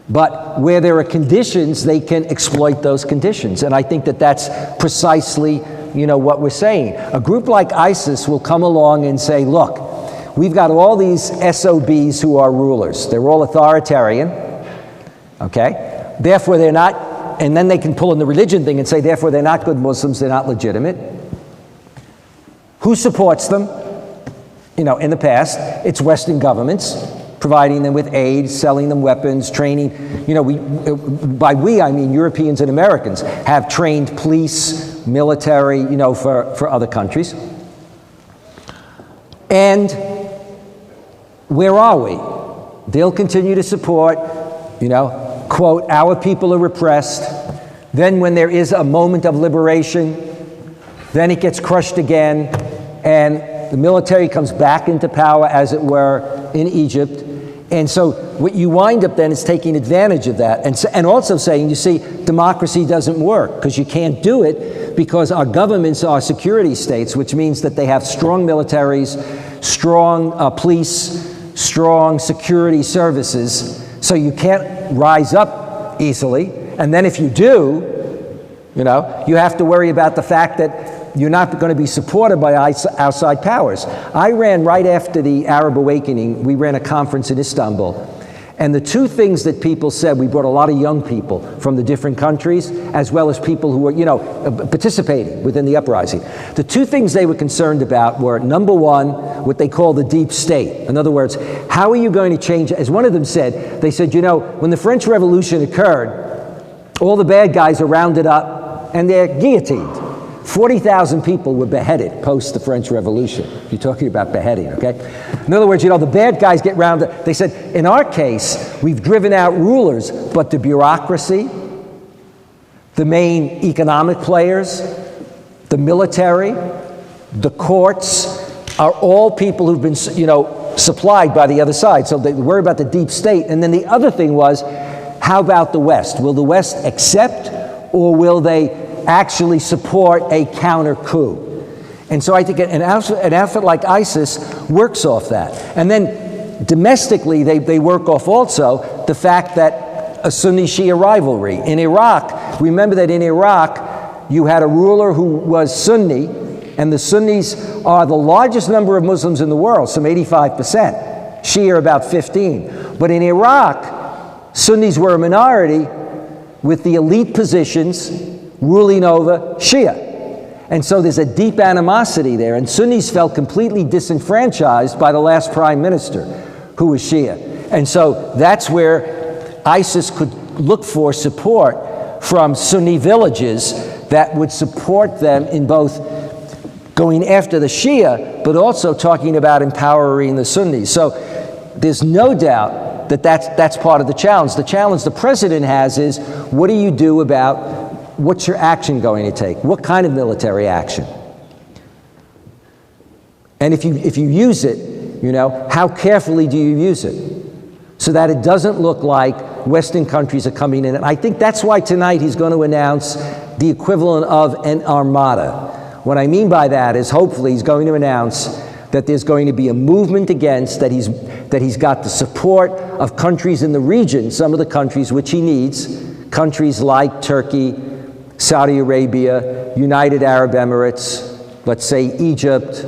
But where there are conditions, they can exploit those conditions. And I think that that's precisely, what we're saying. A group like ISIS will come along and say, look, we've got all these SOBs who are rulers. They're all authoritarian, okay? Therefore, they're not, and then they can pull in the religion thing and say, therefore, they're not good Muslims, they're not legitimate. Who supports them? In the past, it's Western governments, providing them with aid, selling them weapons, training. By we, I mean Europeans and Americans, have trained police, military, for other countries. And where are we? They'll continue to support, quote, our people are repressed. Then when there is a moment of liberation, then it gets crushed again, and the military comes back into power, as it were, in Egypt. And so what you wind up then is taking advantage of that and also saying, you see, democracy doesn't work because you can't do it because our governments are security states, which means that they have strong militaries, strong police, strong security services, so you can't rise up easily. And then if you do, you have to worry about the fact that you're not going to be supported by outside powers. I ran, right after the Arab Awakening, we ran a conference in Istanbul. And the two things that people said, we brought a lot of young people from the different countries, as well as people who were, participating within the uprising. The two things they were concerned about were, number one, what they call the deep state. In other words, how are you going to change? As one of them said, they said, when the French Revolution occurred, all the bad guys are rounded up and they're guillotined. 40,000 people were beheaded post the French Revolution. You're talking about beheading, okay? In other words, the bad guys get rounded. They said, in our case, we've driven out rulers, but the bureaucracy, the main economic players, the military, the courts, are all people who've been, supplied by the other side. So they worry about the deep state. And then the other thing was, how about the West? Will the West accept, or will they actually support a counter coup? And so I think an outfit like ISIS works off that. And then domestically, they work off also the fact that a Sunni-Shia rivalry. In Iraq, remember that in Iraq, you had a ruler who was Sunni, and the Sunnis are the largest number of Muslims in the world, some 85%. Shia about 15. But in Iraq, Sunnis were a minority with the elite positions ruling over Shia. And so there's a deep animosity there, and Sunnis felt completely disenfranchised by the last prime minister, who was Shia. And so that's where ISIS could look for support from Sunni villages that would support them in both going after the Shia, but also talking about empowering the Sunnis. So there's no doubt that that's part of the challenge. The challenge the president has is, what do you do about, what's your action going to take? What kind of military action? And if you use it, you know, how carefully do you use it? So that it doesn't look like Western countries are coming in. And I think that's why tonight he's going to announce the equivalent of an armada. What I mean by that is, hopefully he's going to announce that there's going to be a movement against, that he's got the support of countries in the region, some of the countries which he needs, countries like Turkey, Saudi Arabia, United Arab Emirates, let's say Egypt,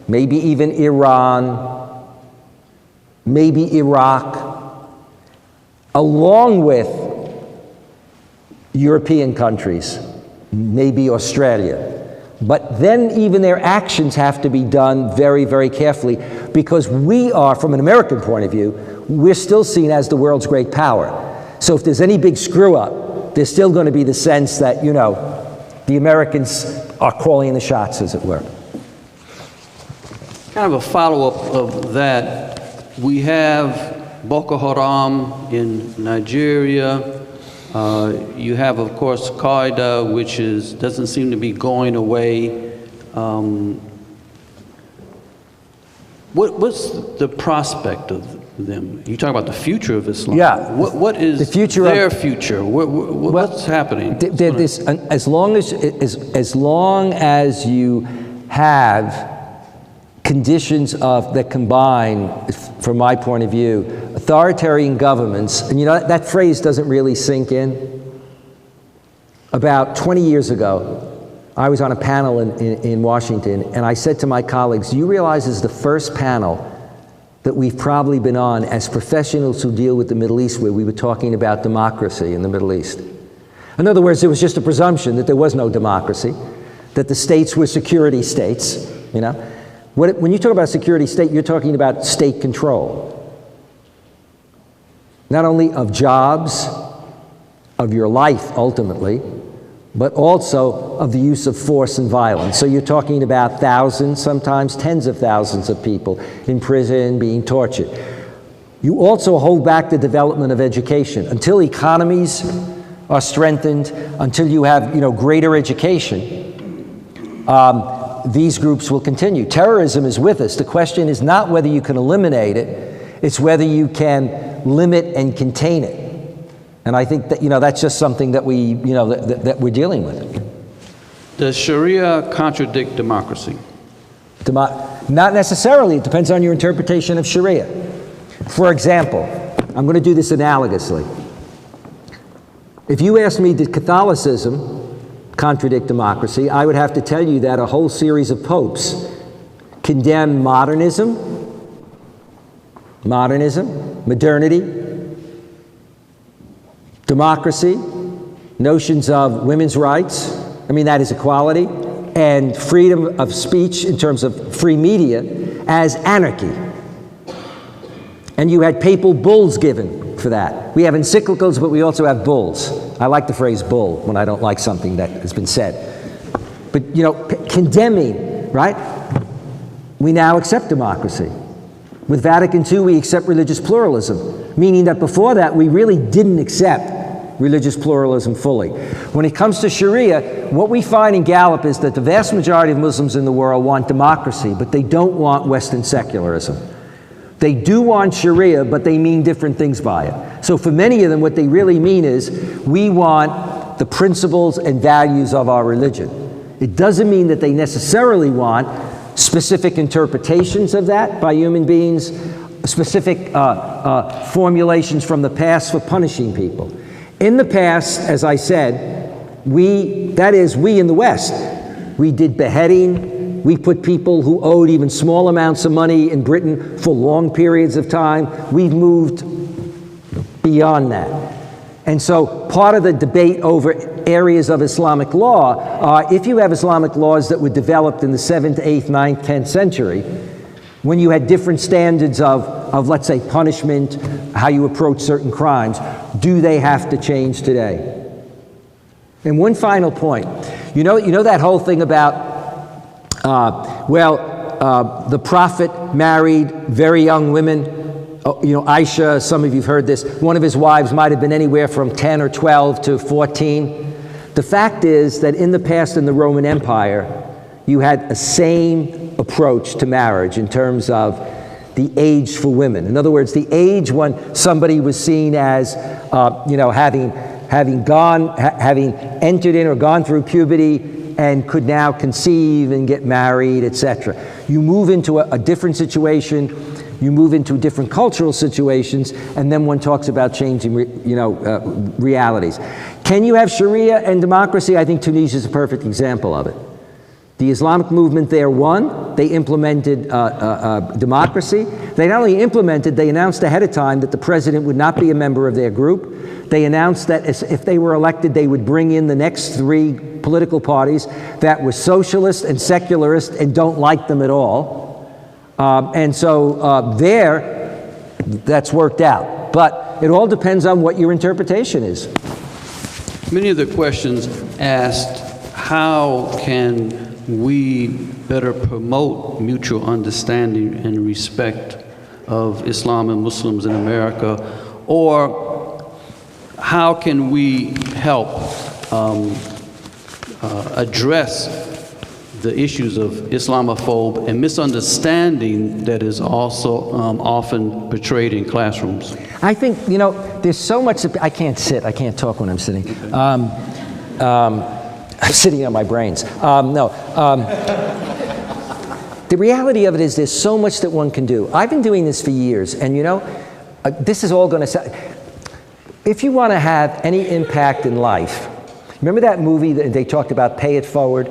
maybe even Iran, maybe Iraq, along with European countries, maybe Australia. But then even their actions have to be done very, very carefully, because we are, from an American point of view, we're still seen as the world's great power. So if there's any big screw up, there's still going to be the sense that, you know, the Americans are calling the shots, as it were. Kind of a follow-up of that, we have Boko Haram in Nigeria. You have, of course, Qaeda, which doesn't seem to be going away. What's the prospect of them? You talk about the future of Islam. Yeah. What is the future their future? What's happening? As long as you have conditions that combine, from my point of view, authoritarian governments, and you know, that phrase doesn't really sink in. About 20 years ago, I was on a panel in Washington, and I said to my colleagues, do you realize this is the first panel that we've probably been on as professionals who deal with the Middle East, where we were talking about democracy in the Middle East? In other words, there was just a presumption that there was no democracy, that the states were security states, you know? When you talk about security state, you're talking about state control. Not only of jobs, of your life ultimately, but also of the use of force and violence. So you're talking about thousands, sometimes tens of thousands of people in prison, being tortured. You also hold back the development of education. Until economies are strengthened, until you have, you know, greater education, these groups will continue. Terrorism is with us. The question is not whether you can eliminate it, it's whether you can limit and contain it. And I think that, you know, that's just something that we, you know, that we're dealing with. Does Sharia contradict democracy? Not necessarily. It depends on your interpretation of Sharia. For example, I'm going to do this analogously. If you ask me, did Catholicism contradict democracy, I would have to tell you that a whole series of popes condemn modernity, democracy, notions of women's rights, I mean that is equality, and freedom of speech in terms of free media as anarchy. And you had papal bulls given for that. We have encyclicals, but we also have bulls. I like the phrase bull when I don't like something that has been said. But, you know, condemning, right? We now accept democracy. With Vatican II, we accept religious pluralism, meaning that before that, we really didn't accept religious pluralism fully. When it comes to Sharia, what we find in Gallup is that the vast majority of Muslims in the world want democracy, but they don't want Western secularism. They do want Sharia, but they mean different things by it. So for many of them, what they really mean is, we want the principles and values of our religion. It doesn't mean that they necessarily want specific interpretations of that by human beings, specific formulations from the past for punishing people. In the past, as I said, we in the West, we did beheading. We put people who owed even small amounts of money in Britain for long periods of time. We've moved beyond that. And so part of the debate over areas of Islamic law are, if you have Islamic laws that were developed in the 7th, 8th, 9th, 10th century, when you had different standards of let's say, punishment, how you approach certain crimes, do they have to change today? And one final point. You know that whole thing about The Prophet married very young women. Aisha, some of you have heard this, one of his wives might have been anywhere from 10 or 12 to 14. The fact is that in the past in the Roman Empire, you had a same approach to marriage in terms of the age for women. In other words, the age when somebody was seen as, having entered in or gone through puberty and could now conceive and get married, etc. You move into a different situation. You move into different cultural situations, and then one talks about changing, realities. Can you have Sharia and democracy? I think Tunisia is a perfect example of it. The Islamic movement there won. They implemented democracy. They not only implemented, they announced ahead of time that the president would not be a member of their group. They announced that if they were elected, they would bring in the next 3 political parties that were socialist and secularist and don't like them at all. That's worked out. But it all depends on what your interpretation is. Many of the questions asked, how can we better promote mutual understanding and respect of Islam and Muslims in America? Or how can we help address the issues of Islamophobia and misunderstanding that is also often portrayed in classrooms? I think, there's so much I can't talk when I'm sitting. I'm sitting on my brains. The reality of it is there's so much that one can do. I've been doing this for years, and this is all going to sound... If you want to have any impact in life, remember that movie that they talked about, Pay It Forward?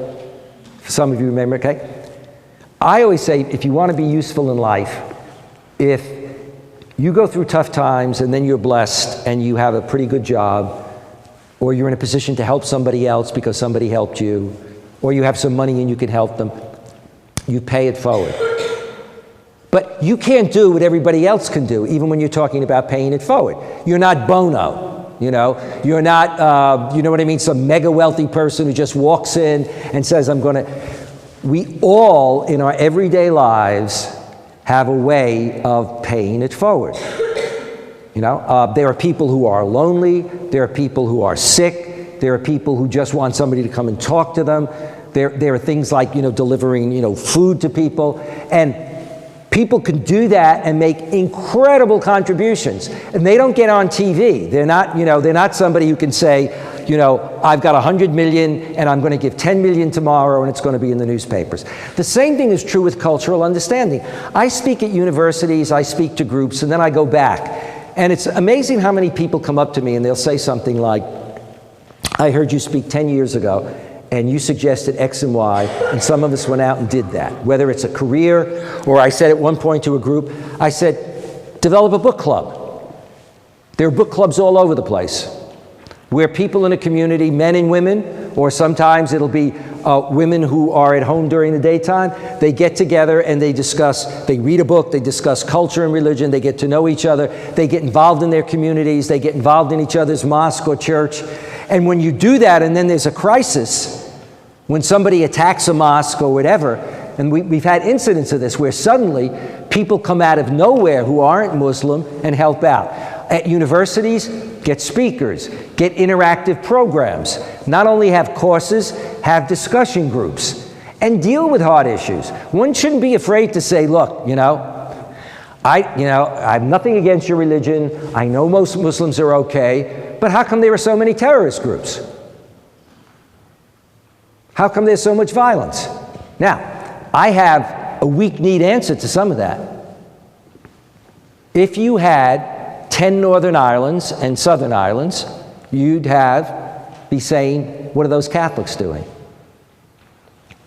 Some of you remember, okay? I always say, if you want to be useful in life, if you go through tough times and then you're blessed and you have a pretty good job, or you're in a position to help somebody else because somebody helped you, or you have some money and you can help them, you pay it forward. But you can't do what everybody else can do, even when you're talking about paying it forward. You're not Bono. You're not, some mega wealthy person who just walks in and says, we all in our everyday lives have a way of paying it forward. There are people who are lonely, there are people who are sick, there are people who just want somebody to come and talk to them. There are things like, delivering, food to people. And people can do that and make incredible contributions, and they don't get on TV. They're not somebody who can say, I've got 100 million and I'm going to give 10 million tomorrow and it's going to be in the newspapers. The same thing is true with cultural understanding. I speak at universities, I speak to groups, and then I go back. And it's amazing how many people come up to me and they'll say something like, I heard you speak 10 years ago and you suggested X and Y, and some of us went out and did that. Whether it's a career, or I said at one point to a group, I said, develop a book club. There are book clubs all over the place, where people in a community, men and women, or sometimes it'll be women who are at home during the daytime, they get together and they read a book, they discuss culture and religion, they get to know each other, they get involved in their communities, they get involved in each other's mosque or church. And when you do that and then there's a crisis, when somebody attacks a mosque or whatever, and we've had incidents of this where suddenly people come out of nowhere who aren't Muslim and help out. At universities, get speakers, get interactive programs. Not only have courses, have discussion groups, and deal with hard issues. One shouldn't be afraid to say, look, I have nothing against your religion. I know most Muslims are okay. But how come there are so many terrorist groups? How come there's so much violence? Now, I have a weak-kneed answer to some of that. If you had 10 Northern Islands and Southern Islands, you'd be saying, what are those Catholics doing?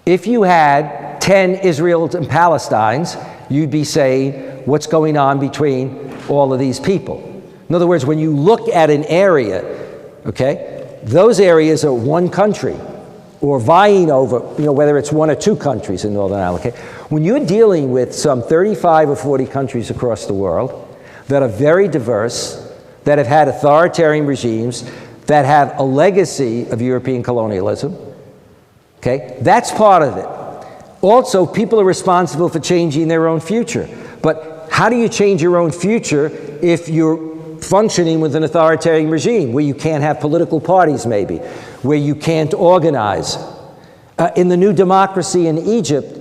If you had 10 Israels and Palestines, you'd be saying, what's going on between all of these people? In other words, when you look at an area, okay, those areas are one country, or vying over, whether it's one or two countries in Northern Ireland. Okay? When you're dealing with some 35 or 40 countries across the world that are very diverse, that have had authoritarian regimes, that have a legacy of European colonialism, okay, that's part of it. Also, people are responsible for changing their own future. But how do you change your own future if you're functioning with an authoritarian regime where you can't have political parties, maybe, where you can't organize? In the new democracy in Egypt,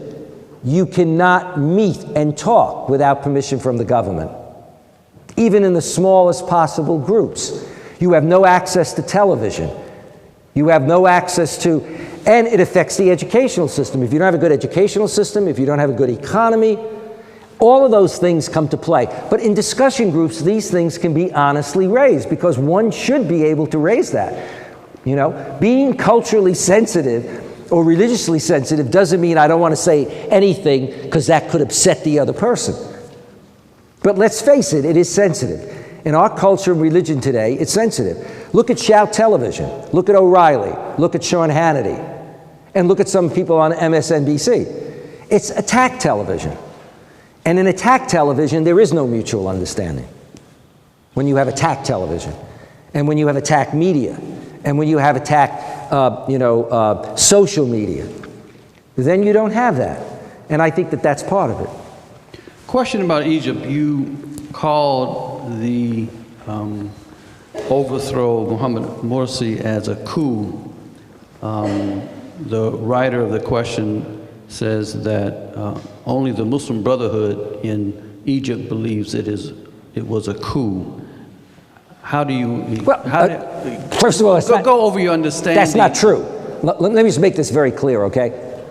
you cannot meet and talk without permission from the government, even in the smallest possible groups. You have no access to television. You have no access to, and it affects the educational system. If you don't have a good educational system, if you don't have a good economy, all of those things come to play. But in discussion groups, these things can be honestly raised because one should be able to raise that. You know, being culturally sensitive or religiously sensitive doesn't mean I don't want to say anything because that could upset the other person. But let's face it, it is sensitive. In our culture and religion today, it's sensitive. Look at Shout Television. Look at O'Reilly. Look at Sean Hannity. And look at some people on MSNBC. It's attack television. And in attack television, there is no mutual understanding. When you have attack television, and when you have attack media, and when you have attack social media, then you don't have that. And I think that that's part of it. Question about Egypt. You called the overthrow of Mohammed Morsi as a coup. The writer of the question says that only the Muslim Brotherhood in Egypt believes it was a coup. How do you... first of all, go over your understanding. That's not true. Let me just make this very clear, okay?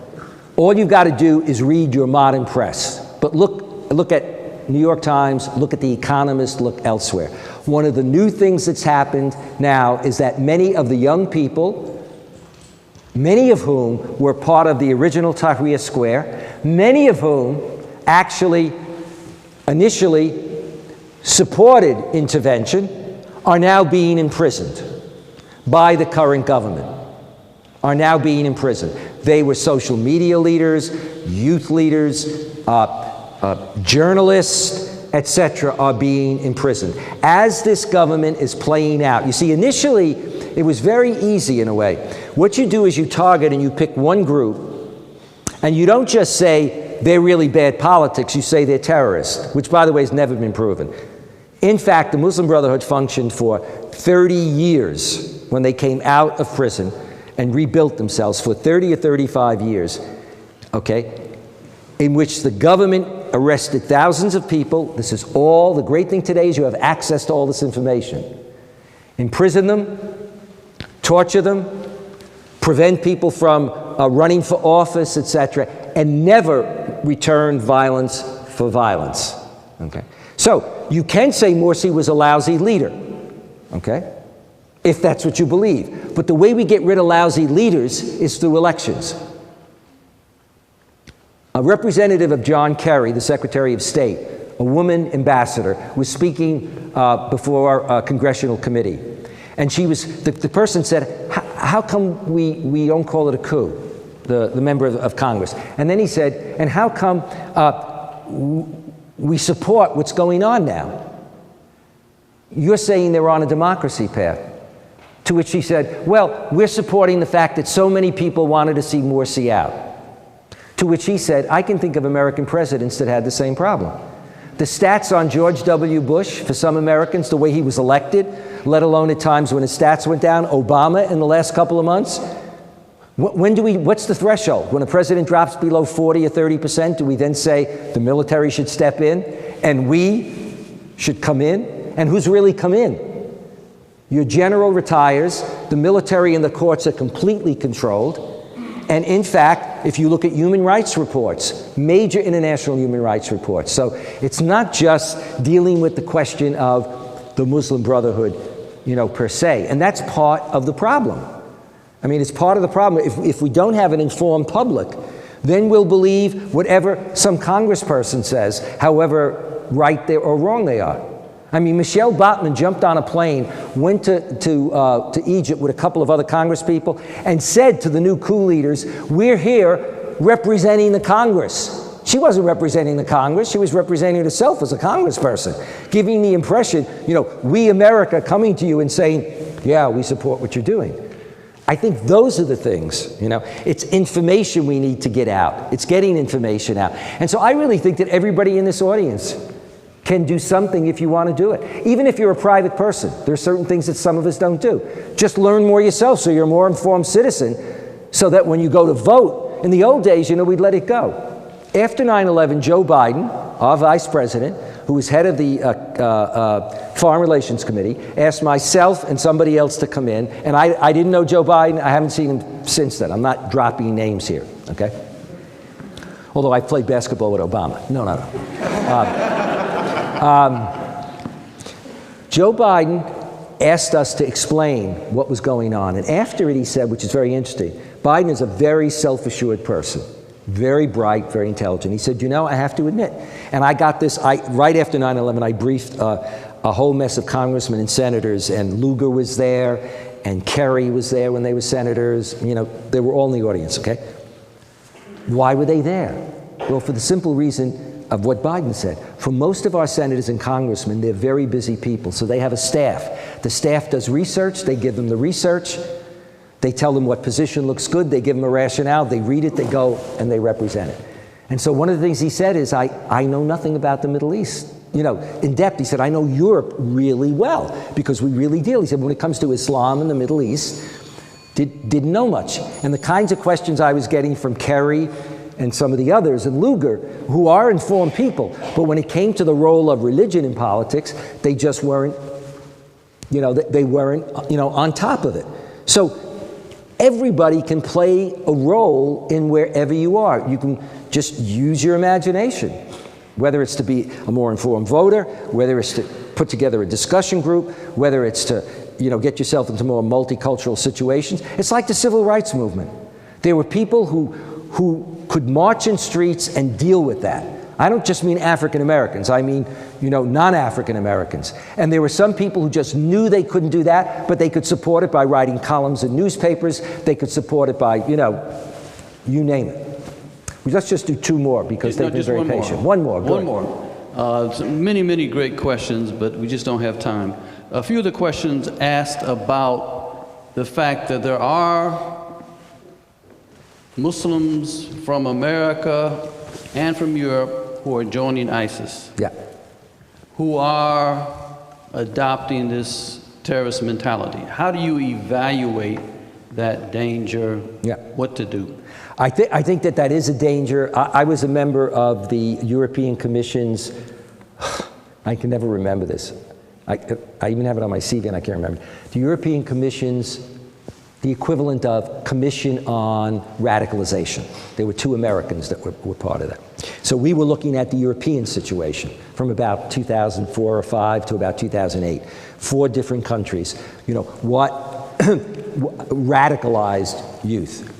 All you've got to do is read your modern press. But look at New York Times, look at The Economist, look elsewhere. One of the new things that's happened now is that many of the young people, many of whom were part of the original Tahrir Square, many of whom actually initially supported intervention, are now being imprisoned by the current government, are now being imprisoned. They were social media leaders, youth leaders, journalists, etc., are being imprisoned. As this government is playing out, you see, initially, it was very easy in a way. What you do is you target and you pick one group, and you don't just say they're really bad politics, you say they're terrorists, which, by the way, has never been proven. In fact, the Muslim Brotherhood functioned for 30 years when they came out of prison and rebuilt themselves for 30 or 35 years, okay, in which the government arrested thousands of people. This is all, the great thing today is you have access to all this information. Imprison them, torture them, prevent people from running for office, etc., and never return violence for violence, okay? So, you can say Morsi was a lousy leader, okay, if that's what you believe. But the way we get rid of lousy leaders is through elections. A representative of John Kerry, the Secretary of State, a woman ambassador, was speaking before our congressional committee. And she was, the person said, how come we don't call it a coup, the member of Congress? And then he said, and how come we support what's going on now? You're saying they're on a democracy path. To which she said, well, we're supporting the fact that so many people wanted to see Morsi out. To which he said, I can think of American presidents that had the same problem. The stats on George W. Bush, for some Americans, the way he was elected, let alone at times when his stats went down, Obama in the last couple of months, what's the threshold? When a president drops below 40 or 30%, do we then say the military should step in and we should come in? And who's really come in? Your general retires, the military and the courts are completely controlled. And in fact, if you look at human rights reports, major international human rights reports, so it's not just dealing with the question of the Muslim Brotherhood, per se. And that's part of the problem. I mean, it's part of the problem. If we don't have an informed public, then we'll believe whatever some congressperson says, however right or wrong they are. I mean, Michelle Bachmann jumped on a plane, went to Egypt with a couple of other congresspeople, and said to the new coup leaders, we're here representing the Congress. She wasn't representing the Congress, she was representing herself as a congressperson, giving the impression, we America coming to you and saying, yeah, we support what you're doing. I think those are the things, It's information we need to get out. It's getting information out. And so I really think that everybody in this audience can do something if you want to do it. Even if you're a private person, there are certain things that some of us don't do. Just learn more yourself so you're a more informed citizen, so that when you go to vote, in the old days, we'd let it go. After 9/11, Joe Biden, our vice president, who was head of the Foreign Relations Committee, asked myself and somebody else to come in, and I didn't know Joe Biden. I haven't seen him since then. I'm not dropping names here, okay? Although I played basketball with Obama. No. Joe Biden asked us to explain what was going on, and after it he said, which is very interesting, Biden is a very self-assured person. Very bright, very intelligent. He said, I have to admit, and I got this, right after 9/11, I briefed a whole mess of congressmen and senators, and Lugar was there, and Kerry was there when they were senators. They were all in the audience, okay? Why were they there? Well, for the simple reason of what Biden said. For most of our senators and congressmen, they're very busy people, so they have a staff. The staff does research, they give them the research, they tell them what position looks good, they give them a rationale, they read it, they go, and they represent it. And so one of the things he said is, I know nothing about the Middle East. In depth, he said, I know Europe really well, because we really deal. He said, when it comes to Islam in the Middle East, didn't know much. And the kinds of questions I was getting from Kerry and some of the others, and Lugar, who are informed people, but when it came to the role of religion in politics, they just weren't, they weren't, on top of it. So everybody can play a role in wherever you are. You can just use your imagination, whether it's to be a more informed voter, whether it's to put together a discussion group, whether it's to, get yourself into more multicultural situations. It's like the civil rights movement. There were people who could march in streets and deal with that. I don't just mean African Americans, I mean, non-African Americans. And there were some people who just knew they couldn't do that, but they could support it by writing columns in newspapers, they could support it by, you name it. Let's just do two more, because they've been very patient. One more. Many, many great questions, but we just don't have time. A few of the questions asked about the fact that there are Muslims from America and from Europe who are joining ISIS. Yeah. Who are adopting this terrorist mentality. How do you evaluate that danger? Yeah. What to do? I think that is a danger. I was a member of the European Commission's, I can never remember this. I even have it on my CV and I can't remember. The European Commission's, the equivalent of Commission on Radicalization. There were two Americans that were part of that. So we were looking at the European situation from about 2004 or 5 to about 2008. 4 different countries. What radicalized youth.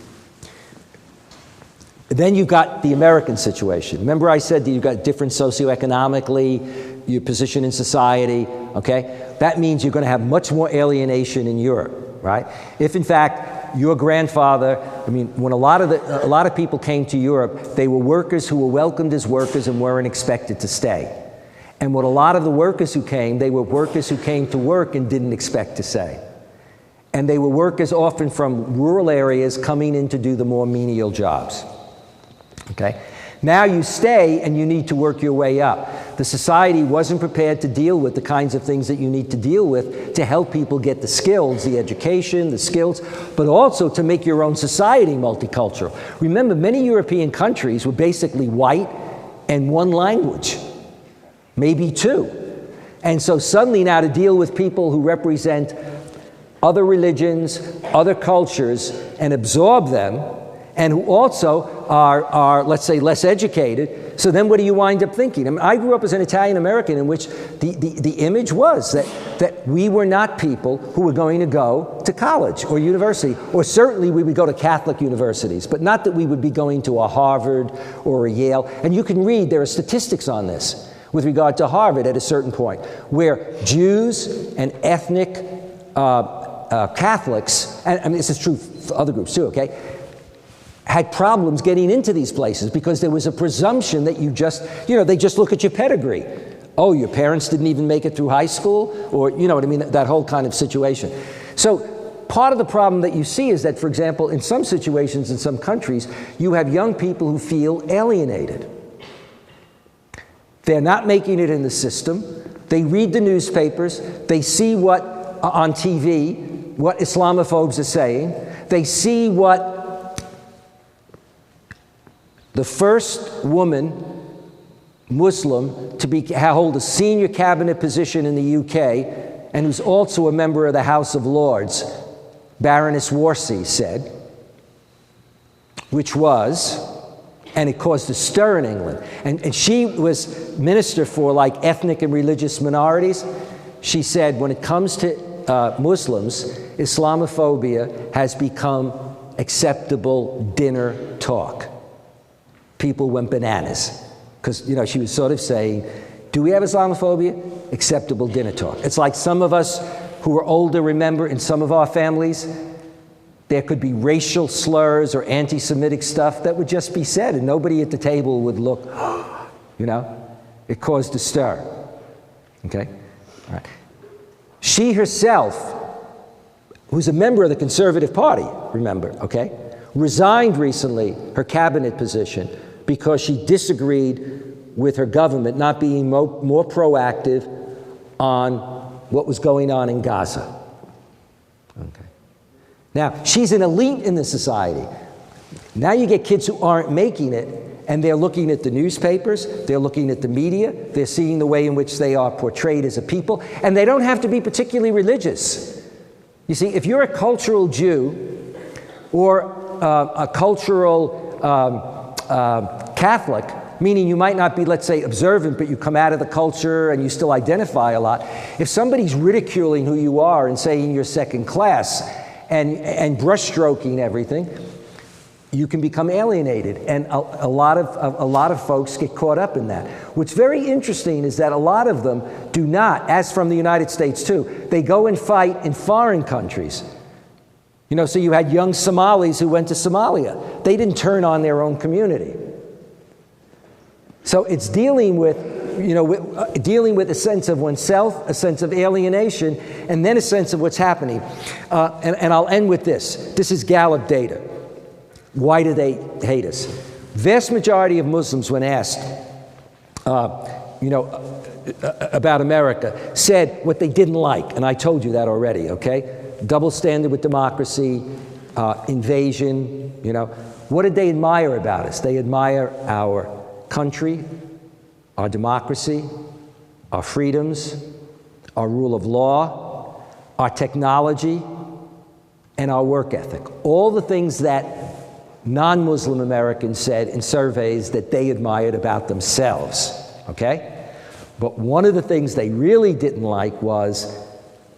Then you've got the American situation. Remember I said that you've got different socioeconomically, your position in society, okay? That means you're going to have much more alienation in Europe, right? If in fact your grandfather, when a lot of people came to Europe, they were workers who were welcomed as workers and weren't expected to stay. And what a lot of the workers who came, they were workers who came to work and didn't expect to stay. And they were workers often from rural areas coming in to do the more menial jobs. Okay? Now you stay and you need to work your way up. The society wasn't prepared to deal with the kinds of things that you need to deal with to help people get the skills, the education, the skills, but also to make your own society multicultural. Remember, many European countries were basically white and one language, maybe 2. And so suddenly now to deal with people who represent other religions, other cultures, and absorb them, and who also are, let's say, less educated. So then what do you wind up thinking? I grew up as an Italian American in which the image was that we were not people who were going to go to college or university, or certainly we would go to Catholic universities, but not that we would be going to a Harvard or a Yale. And you can read, there are statistics on this with regard to Harvard at a certain point, where Jews and ethnic Catholics, and this is true for other groups too, okay, had problems getting into these places because there was a presumption that you just, they just look at your pedigree. Oh, your parents didn't even make it through high school? Or, you know what I mean, that whole kind of situation. So part of the problem that you see is that, for example, in some situations, in some countries, you have young people who feel alienated. They're not making it in the system. They read the newspapers. They see what on TV, what Islamophobes are saying. They see what the first woman, Muslim, to hold a senior cabinet position in the UK, and who's also a member of the House of Lords, Baroness Warsi, said, which was, and it caused a stir in England. And she was minister for like ethnic and religious minorities. She said, when it comes to Muslims, Islamophobia has become acceptable dinner talk. People went bananas. Because, she was sort of saying, do we have Islamophobia? Acceptable dinner talk. It's like some of us who are older remember in some of our families, there could be racial slurs or anti-Semitic stuff that would just be said, and nobody at the table would look, It caused a stir. Okay? All right. She herself, who's a member of the Conservative Party, remember, okay, resigned recently her cabinet position because she disagreed with her government not being more proactive on what was going on in Gaza. Okay. Now, she's an elite in the society. Now you get kids who aren't making it, and they're looking at the newspapers, they're looking at the media, they're seeing the way in which they are portrayed as a people, and they don't have to be particularly religious. You see, if you're a cultural Jew or a cultural Catholic, meaning you might not be, let's say, observant, but you come out of the culture and you still identify a lot. If somebody's ridiculing who you are and saying you're second class and brushstroking everything, you can become alienated. And a lot of folks get caught up in that. What's very interesting is that a lot of them do not, as from the United States too, they go and fight in foreign countries. So you had young Somalis who went to Somalia. They didn't turn on their own community. So it's dealing with a sense of oneself, a sense of alienation, and then a sense of what's happening. And I'll end with this. This is Gallup data. Why do they hate us? Vast majority of Muslims, when asked, about America, said what they didn't like, and I told you that already. Okay, double standard with democracy, invasion. What did they admire about us? They admire our country, our democracy, our freedoms, our rule of law, our technology, and our work ethic. All the things that non-Muslim Americans said in surveys that they admired about themselves, okay? But one of the things they really didn't like was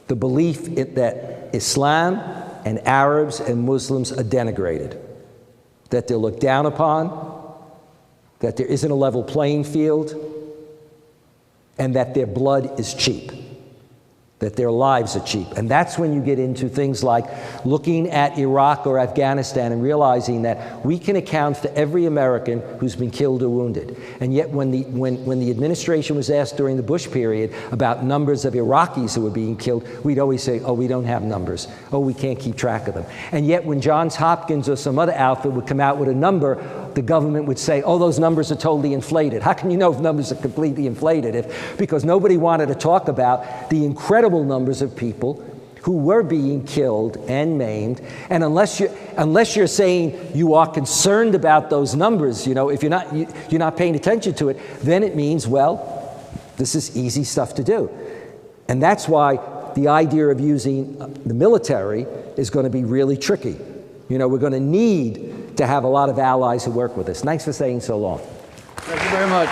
the belief that Islam and Arabs and Muslims are denigrated, that they're looked down upon, that there isn't a level playing field, and that their blood is cheap, that their lives are cheap. And that's when you get into things like looking at Iraq or Afghanistan and realizing that we can account for every American who's been killed or wounded. And yet when the administration was asked during the Bush period about numbers of Iraqis who were being killed, we'd always say, oh, we don't have numbers. Oh, we can't keep track of them. And yet when Johns Hopkins or some other outfit would come out with a number, the government would say, oh, those numbers are totally inflated. How can you know if numbers are completely inflated? Because nobody wanted to talk about the incredible numbers of people who were being killed and maimed. And unless you're saying you are concerned about those numbers, if you're not paying attention to it, then it means, well, this is easy stuff to do. And that's why the idea of using the military is going to be really tricky. We're going to need to have a lot of allies who work with us. Thanks for staying so long. Thank you very much.